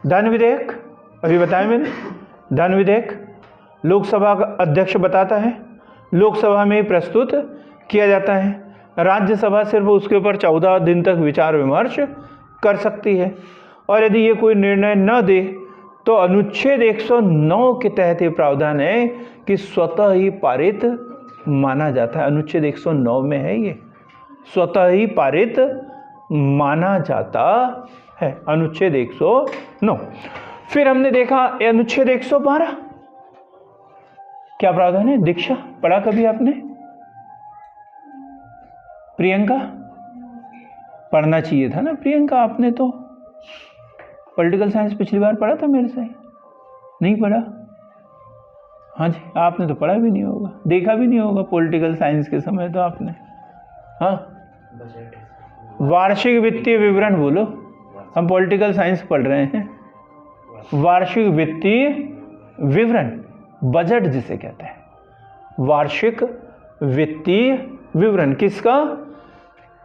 धन विधेयक, अभी बताया मैंने, धन विधेयक लोकसभा का अध्यक्ष बताता है, लोकसभा में ही प्रस्तुत किया जाता है। राज्यसभा सिर्फ उसके ऊपर 14 दिन तक विचार विमर्श कर सकती है, और यदि ये कोई निर्णय न दे तो अनुच्छेद 109 के तहत ये प्रावधान है कि स्वतः ही पारित माना जाता है। अनुच्छेद 109 में है ये, स्वतः ही पारित माना जाता है, अनुच्छेद 109। फिर हमने देखा अनुच्छेद 112, क्या प्रावधान है? दीक्षा पढ़ा कभी आपने? प्रियंका पढ़ना चाहिए था ना प्रियंका, आपने तो पॉलिटिकल साइंस पिछली बार पढ़ा था मेरे से, नहीं पढ़ा? हाँ जी, आपने तो पढ़ा भी नहीं होगा, देखा भी नहीं होगा पॉलिटिकल साइंस के समय तो आपने। हाँ, वार्षिक वित्तीय विवरण बोलो, हम पॉलिटिकल साइंस पढ़ रहे हैं। वार्षिक वित्तीय विवरण, बजट जिसे कहते हैं, वार्षिक वित्तीय विवरण किसका?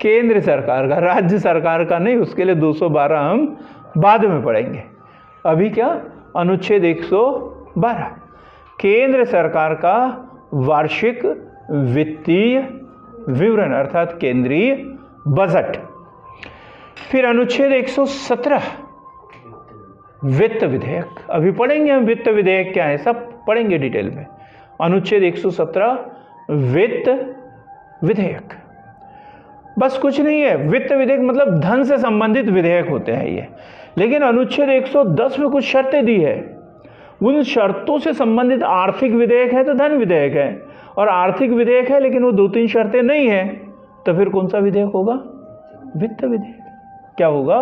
केंद्र सरकार का, राज्य सरकार का नहीं, उसके लिए 212 हम बाद में पढ़ेंगे। अभी क्या? अनुच्छेद 112 केंद्र सरकार का वार्षिक वित्तीय विवरण अर्थात केंद्रीय बजट। फिर अनुच्छेद 117 वित्त विधेयक, अभी पढ़ेंगे हम वित्त विधेयक क्या है, सब पढ़ेंगे डिटेल में। अनुच्छेद 117 वित्त विधेयक, बस कुछ नहीं है। वित्त विधेयक मतलब धन से संबंधित विधेयक होते हैं ये, लेकिन अनुच्छेद 110 में कुछ शर्तें दी है, उन शर्तों से संबंधित आर्थिक विधेयक है तो धन विधेयक है, और आर्थिक विधेयक है लेकिन वो 2-3 शर्तें नहीं है, तो फिर कौन सा विधेयक होगा? वित्त विधेयक। क्या होगा?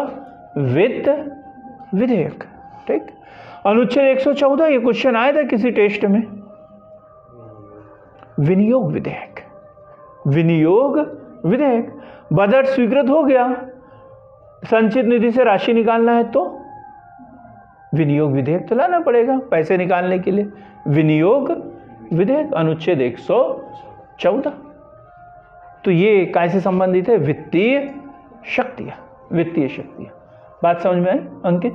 वित्त विधेयक। ठीक, अनुच्छेद 114, ये क्वेश्चन आया था किसी टेस्ट में, विनियोग विधेयक। विनियोग विधेयक, बजट स्वीकृत हो गया, संचित निधि से राशि निकालना है तो विनियोग विधेयक तो लाना पड़ेगा पैसे निकालने के लिए, विनियोग विधेयक अनुच्छेद 114। तो ये कैसे संबंधित है? वित्तीय शक्तियां, वित्तीय शक्तियां। बात समझ में आई अंकित?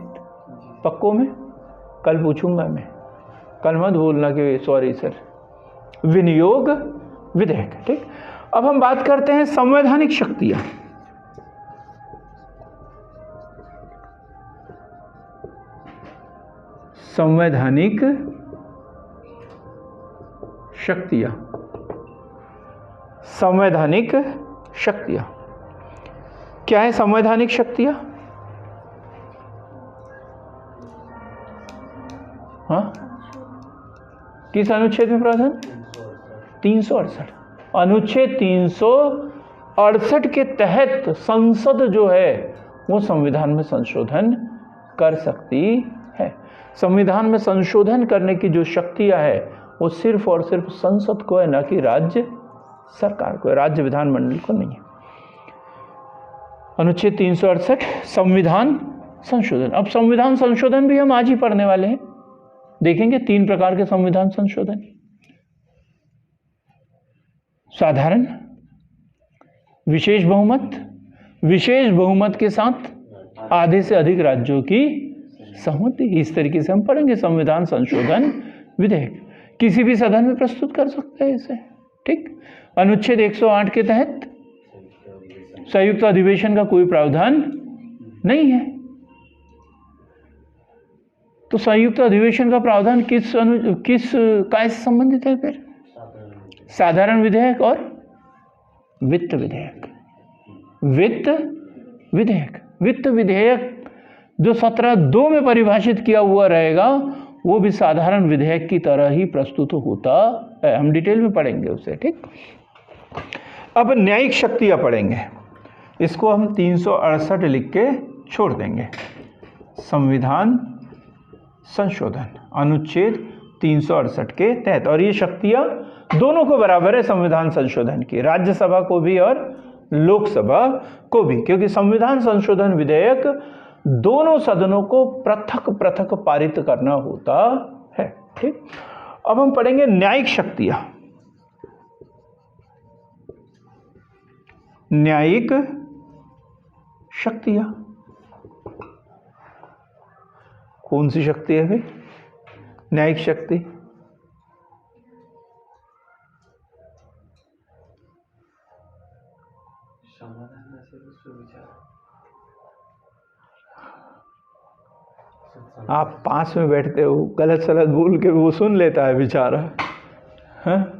पक्कों में? कल पूछूंगा मैं, कल मत बोलना कि सॉरी सर। विनियोग विधेयक। ठीक, अब हम बात करते हैं संवैधानिक शक्तियां। संवैधानिक शक्तियां, संवैधानिक शक्तियां क्या है? संवैधानिक शक्तियां, हाँ, किस अनुच्छेद में प्रावधान? 368। अनुच्छेद 368 के तहत संसद जो है वो संविधान में संशोधन कर सकती है। संविधान में संशोधन करने की जो शक्तियां है वो सिर्फ और सिर्फ संसद को है, ना कि राज्य सरकार को, राज्य विधानमंडल को नहीं है। अनुच्छेद 368 संविधान संशोधन। अब संविधान संशोधन भी हम आज ही पढ़ने वाले हैं, देखेंगे 3 प्रकार के संविधान संशोधन। साधारण, विशेष बहुमत, विशेष बहुमत के साथ आधे से अधिक राज्यों की सहमति, इस तरीके से हम पढ़ेंगे संविधान संशोधन विधेयक। किसी भी सदन में प्रस्तुत कर सकते हैं इसे। ठीक, अनुच्छेद 108 के तहत संयुक्त अधिवेशन का कोई प्रावधान नहीं है, तो संयुक्त अधिवेशन का प्रावधान किस काय से संबंधित है? फिर साधारण विधेयक और वित्त विधेयक। वित्त विधेयक, वित्त विधेयक जो 17(2) में परिभाषित किया हुआ रहेगा वो भी साधारण विधेयक की तरह ही प्रस्तुत होता है। हम डिटेल में पढ़ेंगे उसे, ठीक। अब न्यायिक शक्तियां पढ़ेंगे, इसको हम 368 लिख के छोड़ देंगे। संविधान संशोधन अनुच्छेद 368 के तहत, और ये शक्तियां दोनों को बराबर है संविधान संशोधन की, राज्यसभा को भी और लोकसभा को भी, क्योंकि संविधान संशोधन विधेयक दोनों सदनों को पृथक पृथक पारित करना होता है, ठीक। अब हम पढ़ेंगे न्यायिक शक्तियां। न्यायिक शक्तियां कौन सी शक्ति है भाई? न्यायिक शक्ति समाधान से सुविचार। आप पास में बैठते हो, गलत सलत बोल के वो सुन लेता है बेचारा, हाँ?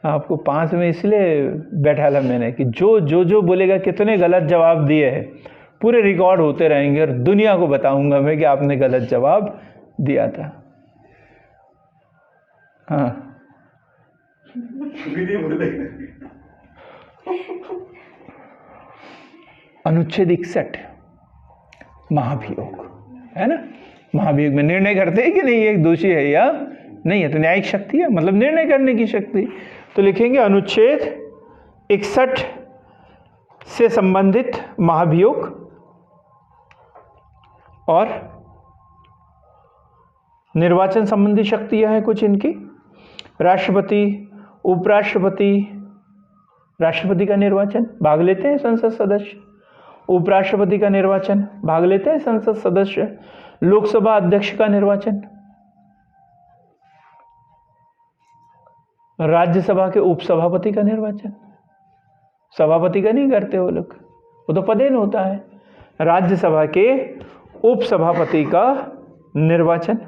आपको पास में इसलिए बैठा था मैंने कि जो बोलेगा, कितने गलत जवाब दिए हैं पूरे रिकॉर्ड होते रहेंगे और दुनिया को बताऊंगा मैं कि आपने गलत जवाब दिया था। हाँ, अनुच्छेद 61 महाभियोग है ना। महाभियोग में निर्णय करते हैं कि नहीं एक दोषी है या नहीं है, तो न्यायिक शक्ति है, मतलब निर्णय करने की शक्ति। तो लिखेंगे अनुच्छेद 61 से संबंधित महाभियोग और निर्वाचन संबंधी शक्तियां हैं कुछ इनकी। राष्ट्रपति, उपराष्ट्रपति, राष्ट्रपति का निर्वाचन भाग लेते हैं संसद सदस्य, उपराष्ट्रपति का निर्वाचन भाग लेते हैं संसद सदस्य, लोकसभा अध्यक्ष का निर्वाचन, राज्यसभा के उपसभापति का निर्वाचन, सभापति का नहीं करते वो लोग, वो तो पदेन होता है, राज्यसभा के उपसभापति का निर्वाचन,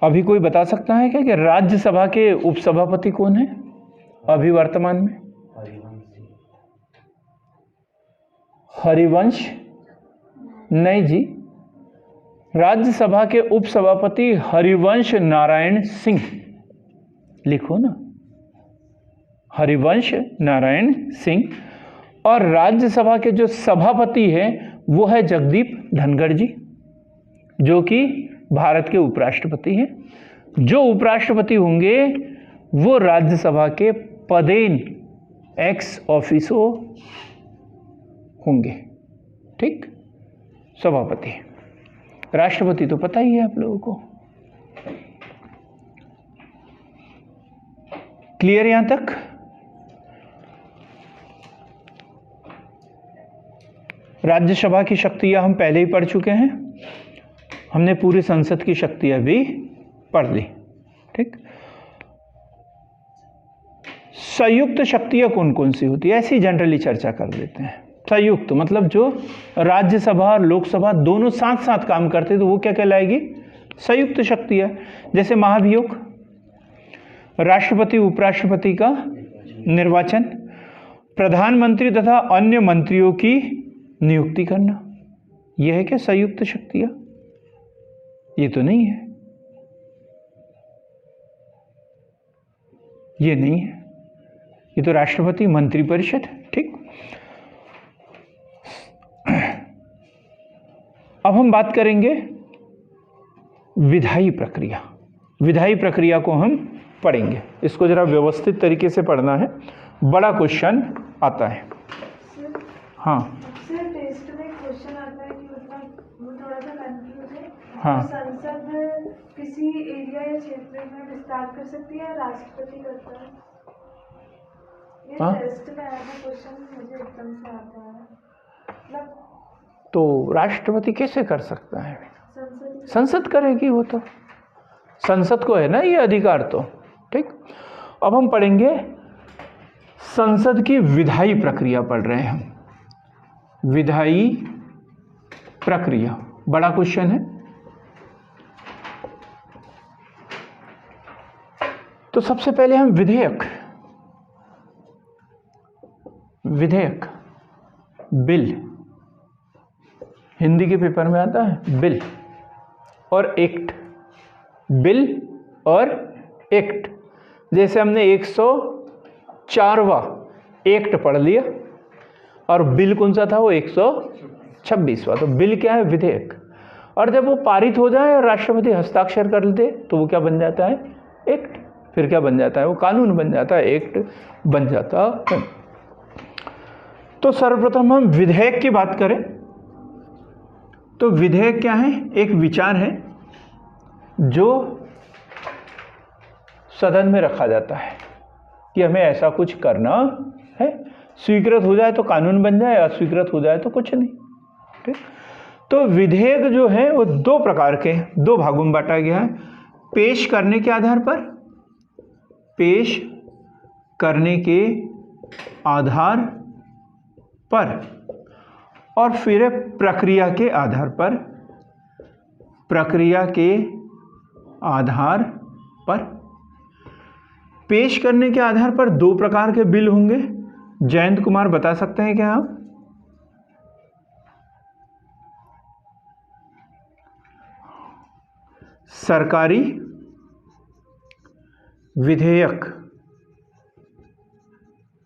अभी कोई बता सकता है क्या कि राज्यसभा के उपसभापति कौन है अभी वर्तमान में? हरिवंश नहीं जी, राज्यसभा के उपसभापति हरिवंश नारायण सिंह, लिखो ना, हरिवंश नारायण सिंह। और राज्यसभा के जो सभापति हैं वो है जगदीप धनखड़ जी, जो कि भारत के उपराष्ट्रपति हैं। जो उपराष्ट्रपति होंगे वो राज्यसभा के पदेन एक्स ऑफिसो होंगे, ठीक। सभापति, राष्ट्रपति तो पता ही है आप लोगों को। क्लियर यहां तक? राज्यसभा की शक्तियां हम पहले ही पढ़ चुके हैं, हमने पूरी संसद की शक्तियां भी पढ़ ली, ठीक। संयुक्त शक्तियां कौन कौन सी होती है, ऐसी जनरली चर्चा कर लेते हैं। संयुक्त मतलब जो राज्यसभा और लोकसभा दोनों साथ साथ काम करते तो वो क्या कहलाएगी? संयुक्त शक्तियां। जैसे महाभियोग, राष्ट्रपति उपराष्ट्रपति का निर्वाचन, प्रधानमंत्री तथा अन्य मंत्रियों की नियुक्ति करना, यह है क्या संयुक्त शक्तियां? ये तो नहीं है, ये नहीं है, ये तो राष्ट्रपति मंत्रिपरिषद, ठीक। अब हम बात करेंगे विधायी प्रक्रिया। विधायी प्रक्रिया को हम पढ़ेंगे, इसको जरा व्यवस्थित तरीके से पढ़ना है, बड़ा क्वेश्चन आता है। हाँ सर, टेस्ट में क्वेश्चन आता है कि मतलब वो थोड़ा सा कंफ्यूज है। हाँ। तो संसद किसी एरिया या क्षेत्र में विस्तार कर सकती है या राष्ट्रपति करता है? ये हाँ? टेस्ट में आया था क्वेश्चन, मुझे एकदम से आता है। मतलब तो राष्ट्रपति कैसे कर सकता है? संसद संसद करेगी, वो तो संसद को है ना ये अधिकार, तो ठीक। अब हम पढ़ेंगे संसद की विधायी प्रक्रिया पढ़ रहे हैं हम। विधायी प्रक्रिया बड़ा क्वेश्चन है। तो सबसे पहले हम विधेयक बिल, हिंदी के पेपर में आता है बिल और एक्ट, बिल और एक्ट। जैसे हमने 104वां एक्ट पढ़ लिया और बिल कौन सा था, वो 126वां। तो बिल क्या है, विधेयक। और जब वो पारित हो जाए और राष्ट्रपति हस्ताक्षर कर दे तो वो क्या बन जाता है, एक्ट। फिर क्या बन जाता है, वो कानून बन जाता है, एक्ट बन जाता है। तो सर्वप्रथम हम विधेयक की बात करें तो विधेयक क्या है, एक विचार है जो सदन में रखा जाता है कि हमें ऐसा कुछ करना है। स्वीकृत हो जाए तो कानून बन जाए, अस्वीकृत हो जाए तो कुछ नहीं। ठीक। तो विधेयक जो है वो दो प्रकार के, दो भागों में बांटा गया है। पेश करने के आधार पर, पेश करने के आधार पर, और फिर प्रक्रिया के आधार पर, प्रक्रिया के आधार पर। पेश करने के आधार पर दो प्रकार के बिल होंगे। जयंत कुमार बता सकते हैं क्या आप? सरकारी विधेयक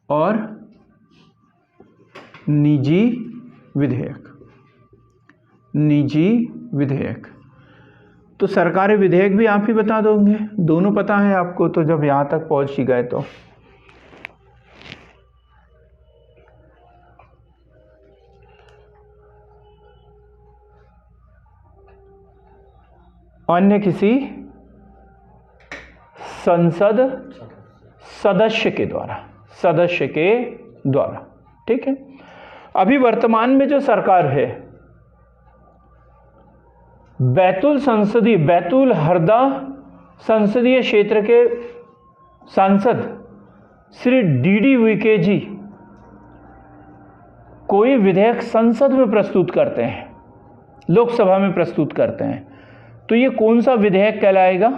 और निजी विधेयक। निजी विधेयक तो सरकारी विधेयक भी आप ही बता दोगे, दोनों पता है आपको तो जब यहां तक पहुंच ही गए तो। अन्य किसी संसद सदस्य के द्वारा, सदस्य के द्वारा। ठीक है। अभी वर्तमान में जो सरकार है, बैतूल हरदा संसदीय क्षेत्र के सांसद श्री डी वीके जी कोई विधेयक संसद में प्रस्तुत करते हैं, लोकसभा में प्रस्तुत करते हैं, तो ये कौन सा विधेयक कहलाएगा?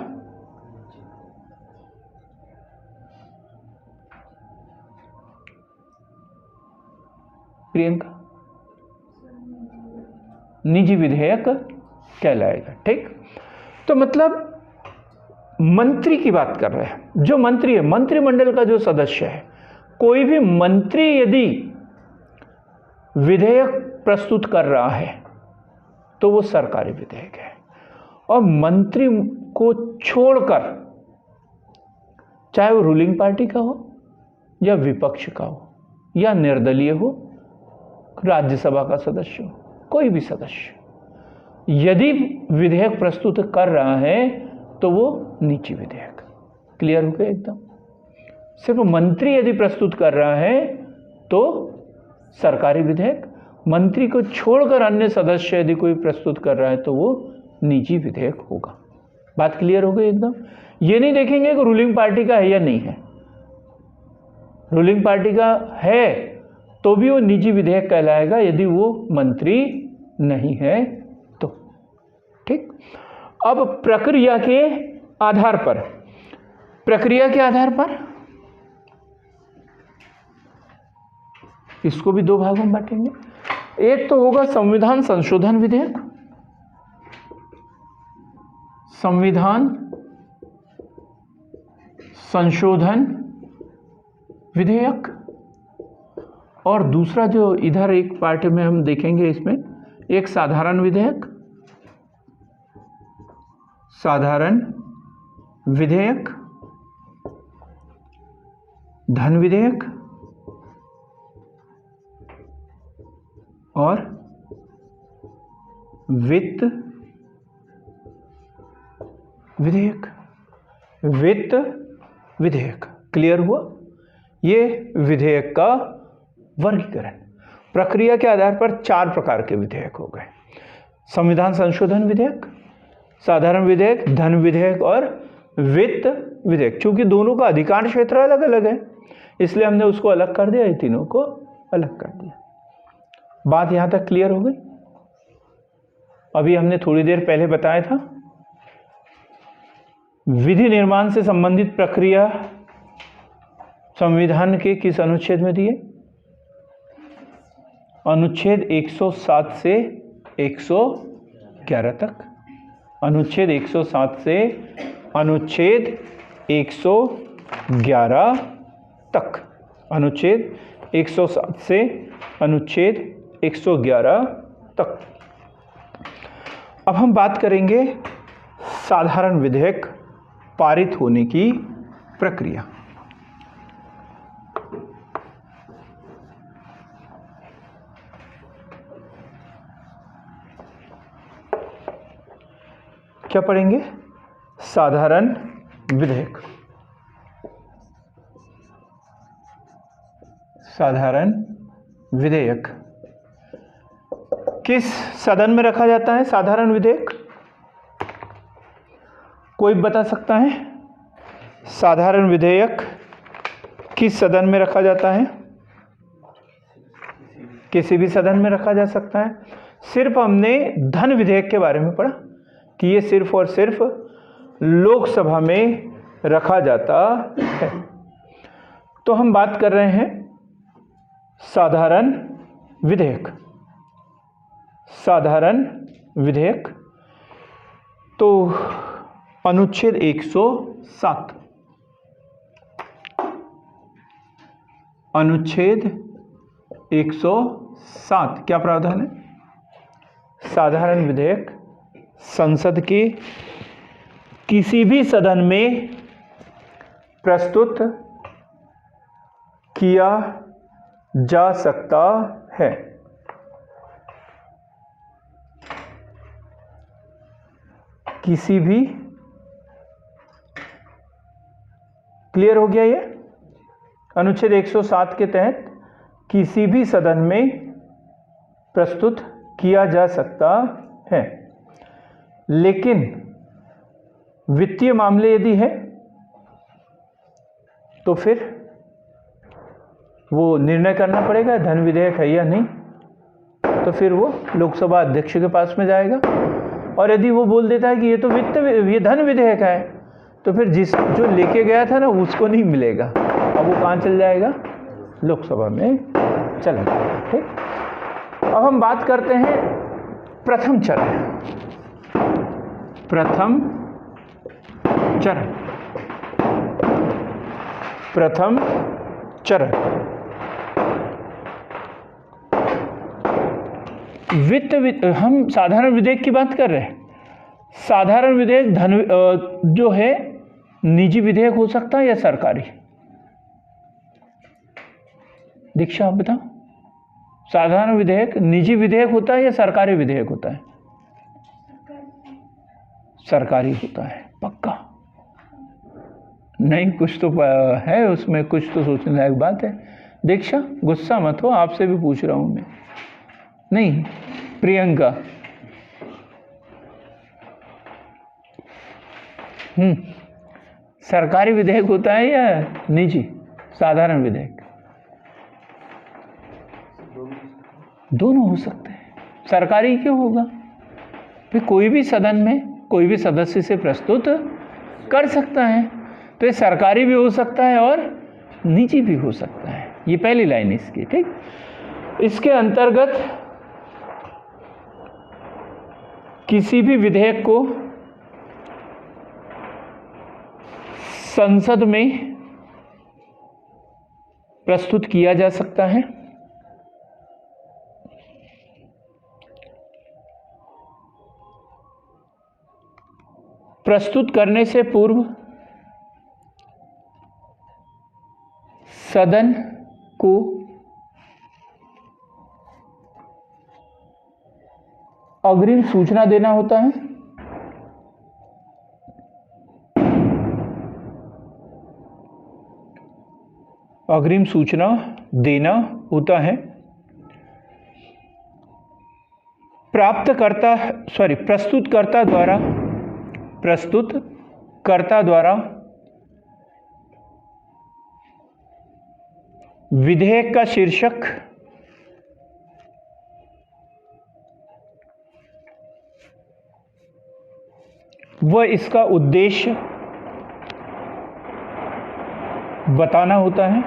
प्रियंका, निजी विधेयक कहलाएगा। ठीक। तो मतलब मंत्री की बात कर रहे हैं, जो मंत्री है, मंत्रिमंडल का जो सदस्य है, कोई भी मंत्री यदि विधेयक प्रस्तुत कर रहा है तो वो सरकारी विधेयक है। और मंत्री को छोड़कर, चाहे वो रूलिंग पार्टी का हो या विपक्ष का हो या निर्दलीय हो, राज्यसभा का सदस्य हो, कोई भी सदस्य यदि विधेयक प्रस्तुत कर रहा है तो वो निजी विधेयक। क्लियर हो गया एकदम? सिर्फ मंत्री यदि प्रस्तुत कर रहा है तो सरकारी विधेयक, मंत्री को छोड़कर अन्य सदस्य यदि कोई प्रस्तुत कर रहा है तो वो निजी विधेयक होगा। बात क्लियर हो गई एकदम? ये नहीं देखेंगे कि रूलिंग पार्टी का है या नहीं है। रूलिंग पार्टी का है तो भी वो निजी विधेयक कहलाएगा यदि वो मंत्री नहीं है तो। ठीक। अब प्रक्रिया के आधार पर, प्रक्रिया के आधार पर इसको भी दो भागों में बांटेंगे। एक तो होगा संविधान संशोधन विधेयक, संविधान संशोधन विधेयक, और दूसरा जो इधर एक पार्ट में हम देखेंगे इसमें, एक साधारण विधेयक, साधारण विधेयक, धन विधेयक और वित्त विधेयक। वित्त विधेयक। क्लियर हुआ? ये विधेयक का वर्गीकरण। प्रक्रिया के आधार पर चार प्रकार के विधेयक हो गए। संविधान संशोधन विधेयक, साधारण विधेयक, धन विधेयक और वित्त विधेयक। चूंकि दोनों का अधिकार क्षेत्र अलग अलग है इसलिए हमने उसको अलग कर दिया, ये तीनों को अलग कर दिया। बात यहां तक क्लियर हो गई? अभी हमने थोड़ी देर पहले बताया था विधि निर्माण से संबंधित प्रक्रिया संविधान के किस अनुच्छेद में दिए? अनुच्छेद 107 से 111 तक, अनुच्छेद 107 से अनुच्छेद 111 तक, अनुच्छेद 107 से अनुच्छेद 111 तक। अब हम बात करेंगे साधारण विधेयक पारित होने की प्रक्रिया। क्या पढ़ेंगे? साधारण विधेयक। साधारण विधेयक किस सदन में रखा जाता है? साधारण विधेयक कोई बता सकता है? साधारण विधेयक किस सदन में रखा जाता है? किसी भी सदन में रखा जा सकता है। सिर्फ हमने धन विधेयक के बारे में पढ़ा कि ये सिर्फ और सिर्फ लोकसभा में रखा जाता है। तो हम बात कर रहे हैं साधारण विधेयक। साधारण विधेयक तो अनुच्छेद 107, अनुच्छेद 107 क्या प्रावधान है? साधारण विधेयक संसद के किसी भी सदन में प्रस्तुत किया जा सकता है। किसी भी, क्लियर हो गया ये? अनुच्छेद 107 के तहत किसी भी सदन में प्रस्तुत किया जा सकता है। लेकिन वित्तीय मामले यदि है तो फिर वो निर्णय करना पड़ेगा धन विधेयक है या नहीं, तो फिर वो लोकसभा अध्यक्ष के पास में जाएगा। और यदि वो बोल देता है कि ये धन विधेयक है, तो फिर जो लेके गया था ना उसको नहीं मिलेगा, अब वो कहाँ चल जाएगा? लोकसभा में चला जाएगा। ठीक, अब हम बात करते हैं प्रथम चरण। प्रथम चरण, प्रथम चरण हम साधारण विधेयक की बात कर रहे हैं। साधारण विधेयक जो है निजी विधेयक हो सकता है या सरकारी? दीक्षा आप बताओ, साधारण विधेयक निजी विधेयक होता है या सरकारी विधेयक होता है? सरकारी होता है, पक्का? नहीं, कुछ तो है उसमें, कुछ तो सोचने लायक बात है। दीक्षा गुस्सा मत हो, आपसे भी पूछ रहा हूं मैं। नहीं, प्रियंका, सरकारी विधेयक होता है या निजी? साधारण विधेयक दोनों हो सकते हैं। सरकारी क्यों होगा? फिर कोई भी सदन में कोई भी सदस्य से प्रस्तुत कर सकता है, तो ये सरकारी भी हो सकता है और निजी भी हो सकता है। ये पहली लाइन इसकी। ठीक, इसके अंतर्गत किसी भी विधेयक को संसद में प्रस्तुत किया जा सकता है। प्रस्तुत करने से पूर्व सदन को अग्रिम सूचना देना होता है। अग्रिम सूचना देना होता है। प्रस्तुतकर्ता द्वारा विधेयक का शीर्षक, व इसका उद्देश्य बताना होता है।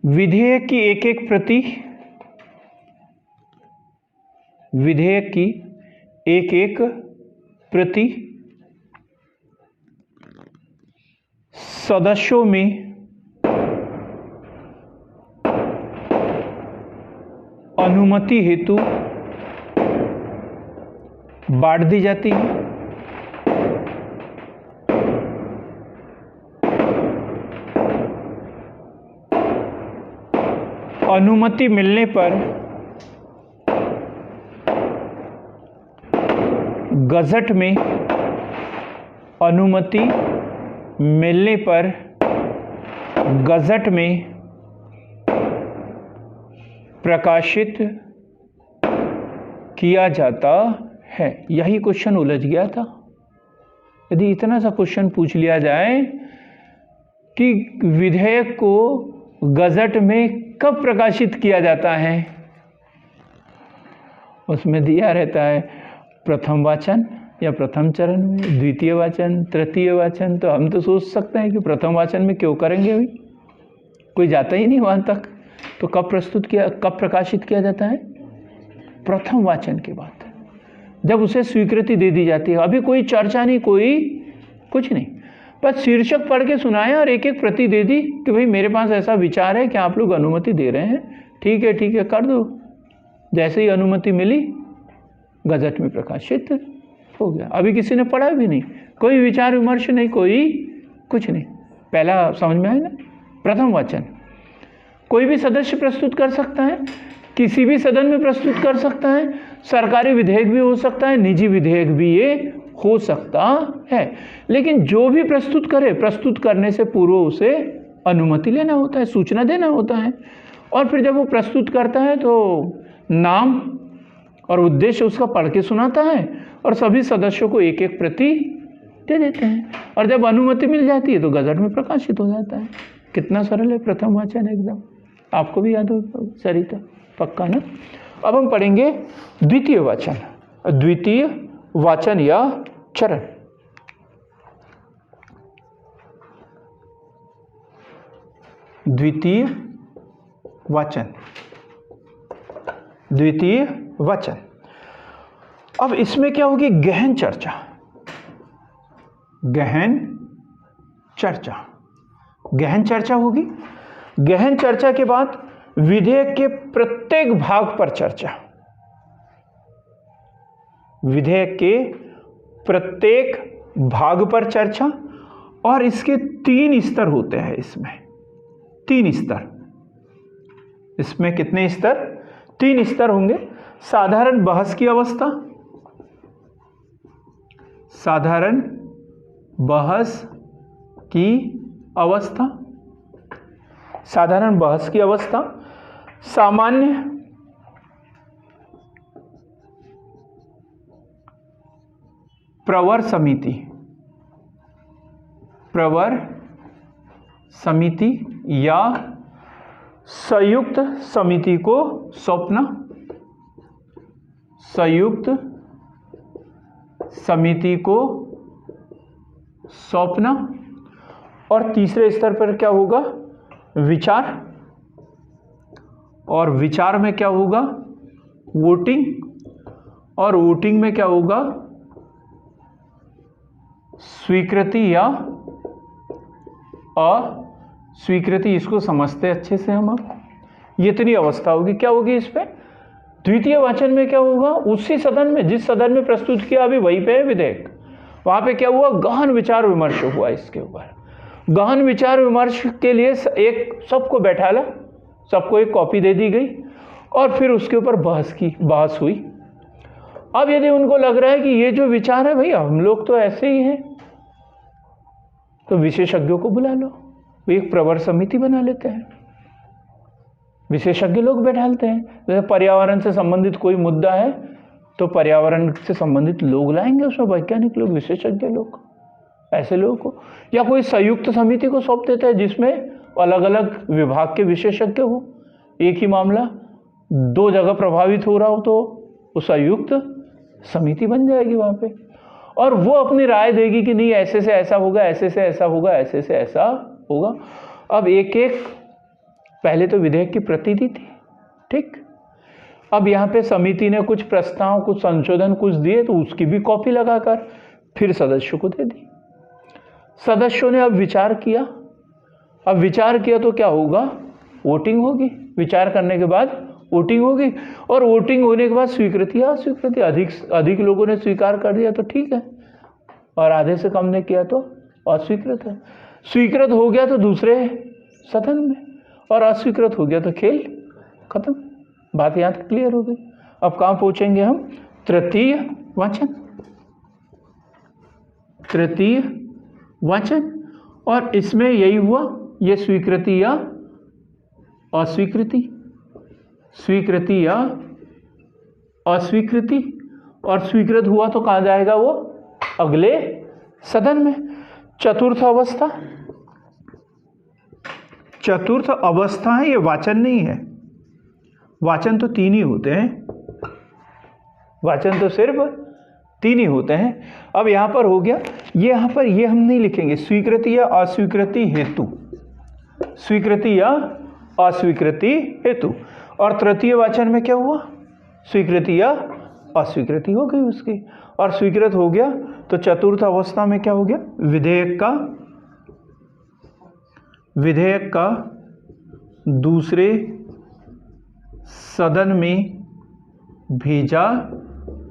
विधेयक की एक एक प्रति, विधेयक की एक एक प्रति सदस्यों में अनुमति हेतु बांट दी जाती है। अनुमति मिलने पर गजट में, अनुमति मिलने पर गजट में प्रकाशित किया जाता है। यही क्वेश्चन उलझ गया था। यदि इतना सा क्वेश्चन पूछ लिया जाए कि विधेयक को गजट में कब प्रकाशित किया जाता है, उसमें दिया रहता है प्रथम वाचन या प्रथम चरण में, द्वितीय वाचन, तृतीय वाचन। तो हम तो सोच सकते हैं कि प्रथम वाचन में क्यों करेंगे, अभी कोई जाता ही नहीं वहां तक। तो कब प्रकाशित किया जाता है? प्रथम वाचन के बाद, जब उसे स्वीकृति दे दी जाती है। अभी कोई चर्चा नहीं, कोई कुछ नहीं, बस शीर्षक पढ़ के सुनाया और एक एक प्रति दे दी कि भाई मेरे पास ऐसा विचार है कि आप लोग अनुमति दे रहे हैं, ठीक है कर दो। जैसे ही अनुमति मिली गजट में प्रकाशित हो गया। अभी किसी ने पढ़ा भी नहीं, कोई विचार विमर्श नहीं, कोई कुछ नहीं। पहला समझ में आया ना? प्रथम वाचन कोई भी सदस्य प्रस्तुत कर सकता है, किसी भी सदन में प्रस्तुत कर सकता है। सरकारी विधेयक भी हो सकता है, निजी विधेयक भी ये हो सकता है। लेकिन जो भी प्रस्तुत करे, प्रस्तुत करने से पूर्व उसे अनुमति लेना होता है, सूचना देना होता है। और फिर जब वो प्रस्तुत करता है तो नाम और उद्देश्य उसका पढ़ के सुनाता है और सभी सदस्यों को एक एक प्रति दे देते हैं। और जब अनुमति मिल जाती है तो गजट में प्रकाशित हो जाता है। कितना सरल है प्रथम वाचन, एकदम। आपको भी याद हो सरिता, पक्का ना? अब हम पढ़ेंगे द्वितीय वाचन, द्वितीय वाचन या चरण। द्वितीय वाचन, द्वितीय वाचन। अब इसमें क्या होगी? गहन चर्चा, गहन चर्चा, गहन चर्चा होगी। गहन चर्चा के बाद विधेयक के प्रत्येक भाग पर चर्चा, विधेयक के प्रत्येक भाग पर चर्चा। और इसके 3 स्तर होते हैं। इसमें 3 स्तर, इसमें कितने स्तर? 3 स्तर होंगे। साधारण बहस की अवस्था, साधारण बहस की अवस्था, साधारण बहस की अवस्था, सामान्य प्रवर समिति, प्रवर समिति या संयुक्त समिति को सौंपना, संयुक्त समिति को सौंपना। और तीसरे स्तर पर क्या होगा? विचार। और विचार में क्या होगा? वोटिंग। और वोटिंग में क्या होगा? स्वीकृति या अस्वीकृति। इसको समझते अच्छे से हम। अब ये इतनी अवस्था होगी। क्या होगी इस पे? द्वितीय वाचन में क्या होगा? उसी सदन में, जिस सदन में प्रस्तुत किया अभी वहीं पे है विधेयक, वहां पे क्या हुआ? गहन विचार विमर्श हुआ इसके ऊपर। गहन विचार विमर्श के लिए एक सबको बैठाला, सबको एक कॉपी दे दी गई और फिर उसके ऊपर बहस हुई। अब यदि उनको लग रहा है कि ये जो विचार है भाई हम लोग तो ऐसे ही हैं, तो विशेषज्ञों को बुला लो, एक प्रवर समिति बना लेते हैं, विशेषज्ञ लोग बैठालते हैं। जैसे पर्यावरण से संबंधित कोई मुद्दा है तो पर्यावरण से संबंधित लोग लाएंगे, उसमें वैज्ञानिक लोग, विशेषज्ञ लोग, ऐसे लोगों को। या कोई संयुक्त समिति को सौंप देता है जिसमें अलग अलग विभाग के विशेषज्ञ हो। एक ही मामला 2 जगह प्रभावित हो रहा हो तो वो संयुक्त समिति बन जाएगी वहां पे, और वो अपनी राय देगी कि नहीं ऐसे से ऐसा होगा, ऐसे से ऐसा होगा, ऐसे से ऐसा होगा। अब एक एक पहले तो विधेयक की प्रति दी थी, ठीक। अब यहाँ पे समिति ने कुछ प्रस्ताव, कुछ संशोधन कुछ दिए, तो उसकी भी कॉपी लगाकर फिर सदस्यों को दे दी। सदस्यों ने अब विचार किया। अब विचार किया तो क्या होगा, वोटिंग होगी। विचार करने के बाद वोटिंग होगी, और वोटिंग होने के बाद स्वीकृति अस्वीकृति, अधिक लोगों ने स्वीकार कर दिया तो ठीक है, और आधे से कम ने किया तो अस्वीकृत है। स्वीकृत हो गया तो दूसरे सदन में, और अस्वीकृत हो गया तो खेल खत्म। बात यहाँ तक क्लियर हो गई। अब कहाँ पहुँचेंगे हम, तृतीय वाचन। तृतीय वाचन, और इसमें यही हुआ, ये स्वीकृति या अस्वीकृति, स्वीकृति या अस्वीकृति, और स्वीकृत हुआ तो कहाँ जाएगा वो, अगले सदन में। चतुर्थ अवस्था, चतुर्थ अवस्था है, ये वाचन नहीं है। वाचन तो 3 ही होते हैं, वाचन तो सिर्फ 3 ही होते हैं। अब यहाँ पर हो गया, ये यहाँ पर ये हम नहीं लिखेंगे, स्वीकृति या अस्वीकृति हेतु, स्वीकृति या अस्वीकृति हेतु। और तृतीय वाचन में क्या हुआ, स्वीकृति या अस्वीकृति हो गई उसकी, और स्वीकृत हो गया तो चतुर्थ अवस्था में क्या हो गया, विधेयक का दूसरे सदन में भेजा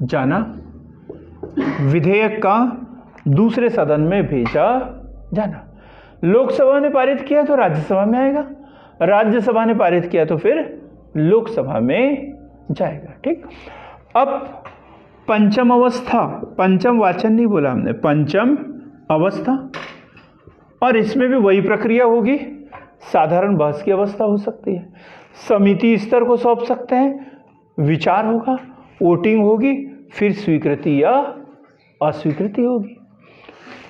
जाना, विधेयक का दूसरे सदन में भेजा जाना। लोकसभा ने पारित किया तो राज्यसभा में आएगा, राज्यसभा ने पारित किया तो फिर लोकसभा में जाएगा, ठीक। अब पंचम अवस्था, पंचम वाचन नहीं बोला हमने, पंचम अवस्था, और इसमें भी वही प्रक्रिया होगी, साधारण बहस की अवस्था हो सकती है। समिति स्तर को सौंप सकते हैं, विचार होगा, वोटिंग होगी, फिर स्वीकृति या अस्वीकृति होगी।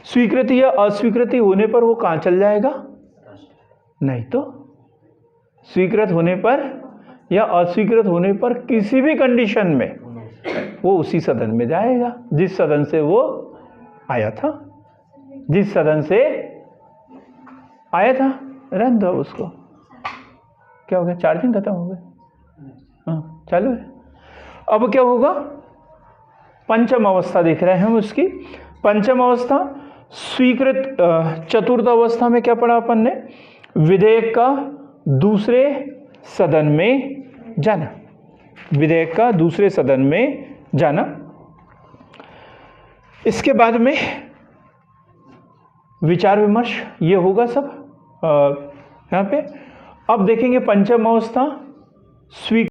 स्वीकृति या अस्वीकृति होने पर वो कहाँ चल जाएगा, नहीं तो स्वीकृत होने पर या अस्वीकृत होने पर किसी भी कंडीशन में वो उसी सदन में जाएगा जिस सदन से वो आया था, जिस सदन से आया था। रहने दो उसको, क्या हो गया, चार्जिंग खत्म हो गया, हाँ चालू है। अब क्या होगा, पंचम अवस्था देख रहे हैं हम उसकी। पंचम अवस्था स्वीकृत, चतुर्थ अवस्था में क्या पढ़ा अपन ने, विधेयक का दूसरे सदन में जाना, विधेयक का दूसरे सदन में जाना। इसके बाद में विचार विमर्श ये होगा सब यहाँ पे। अब देखेंगे पंचम अवस्था,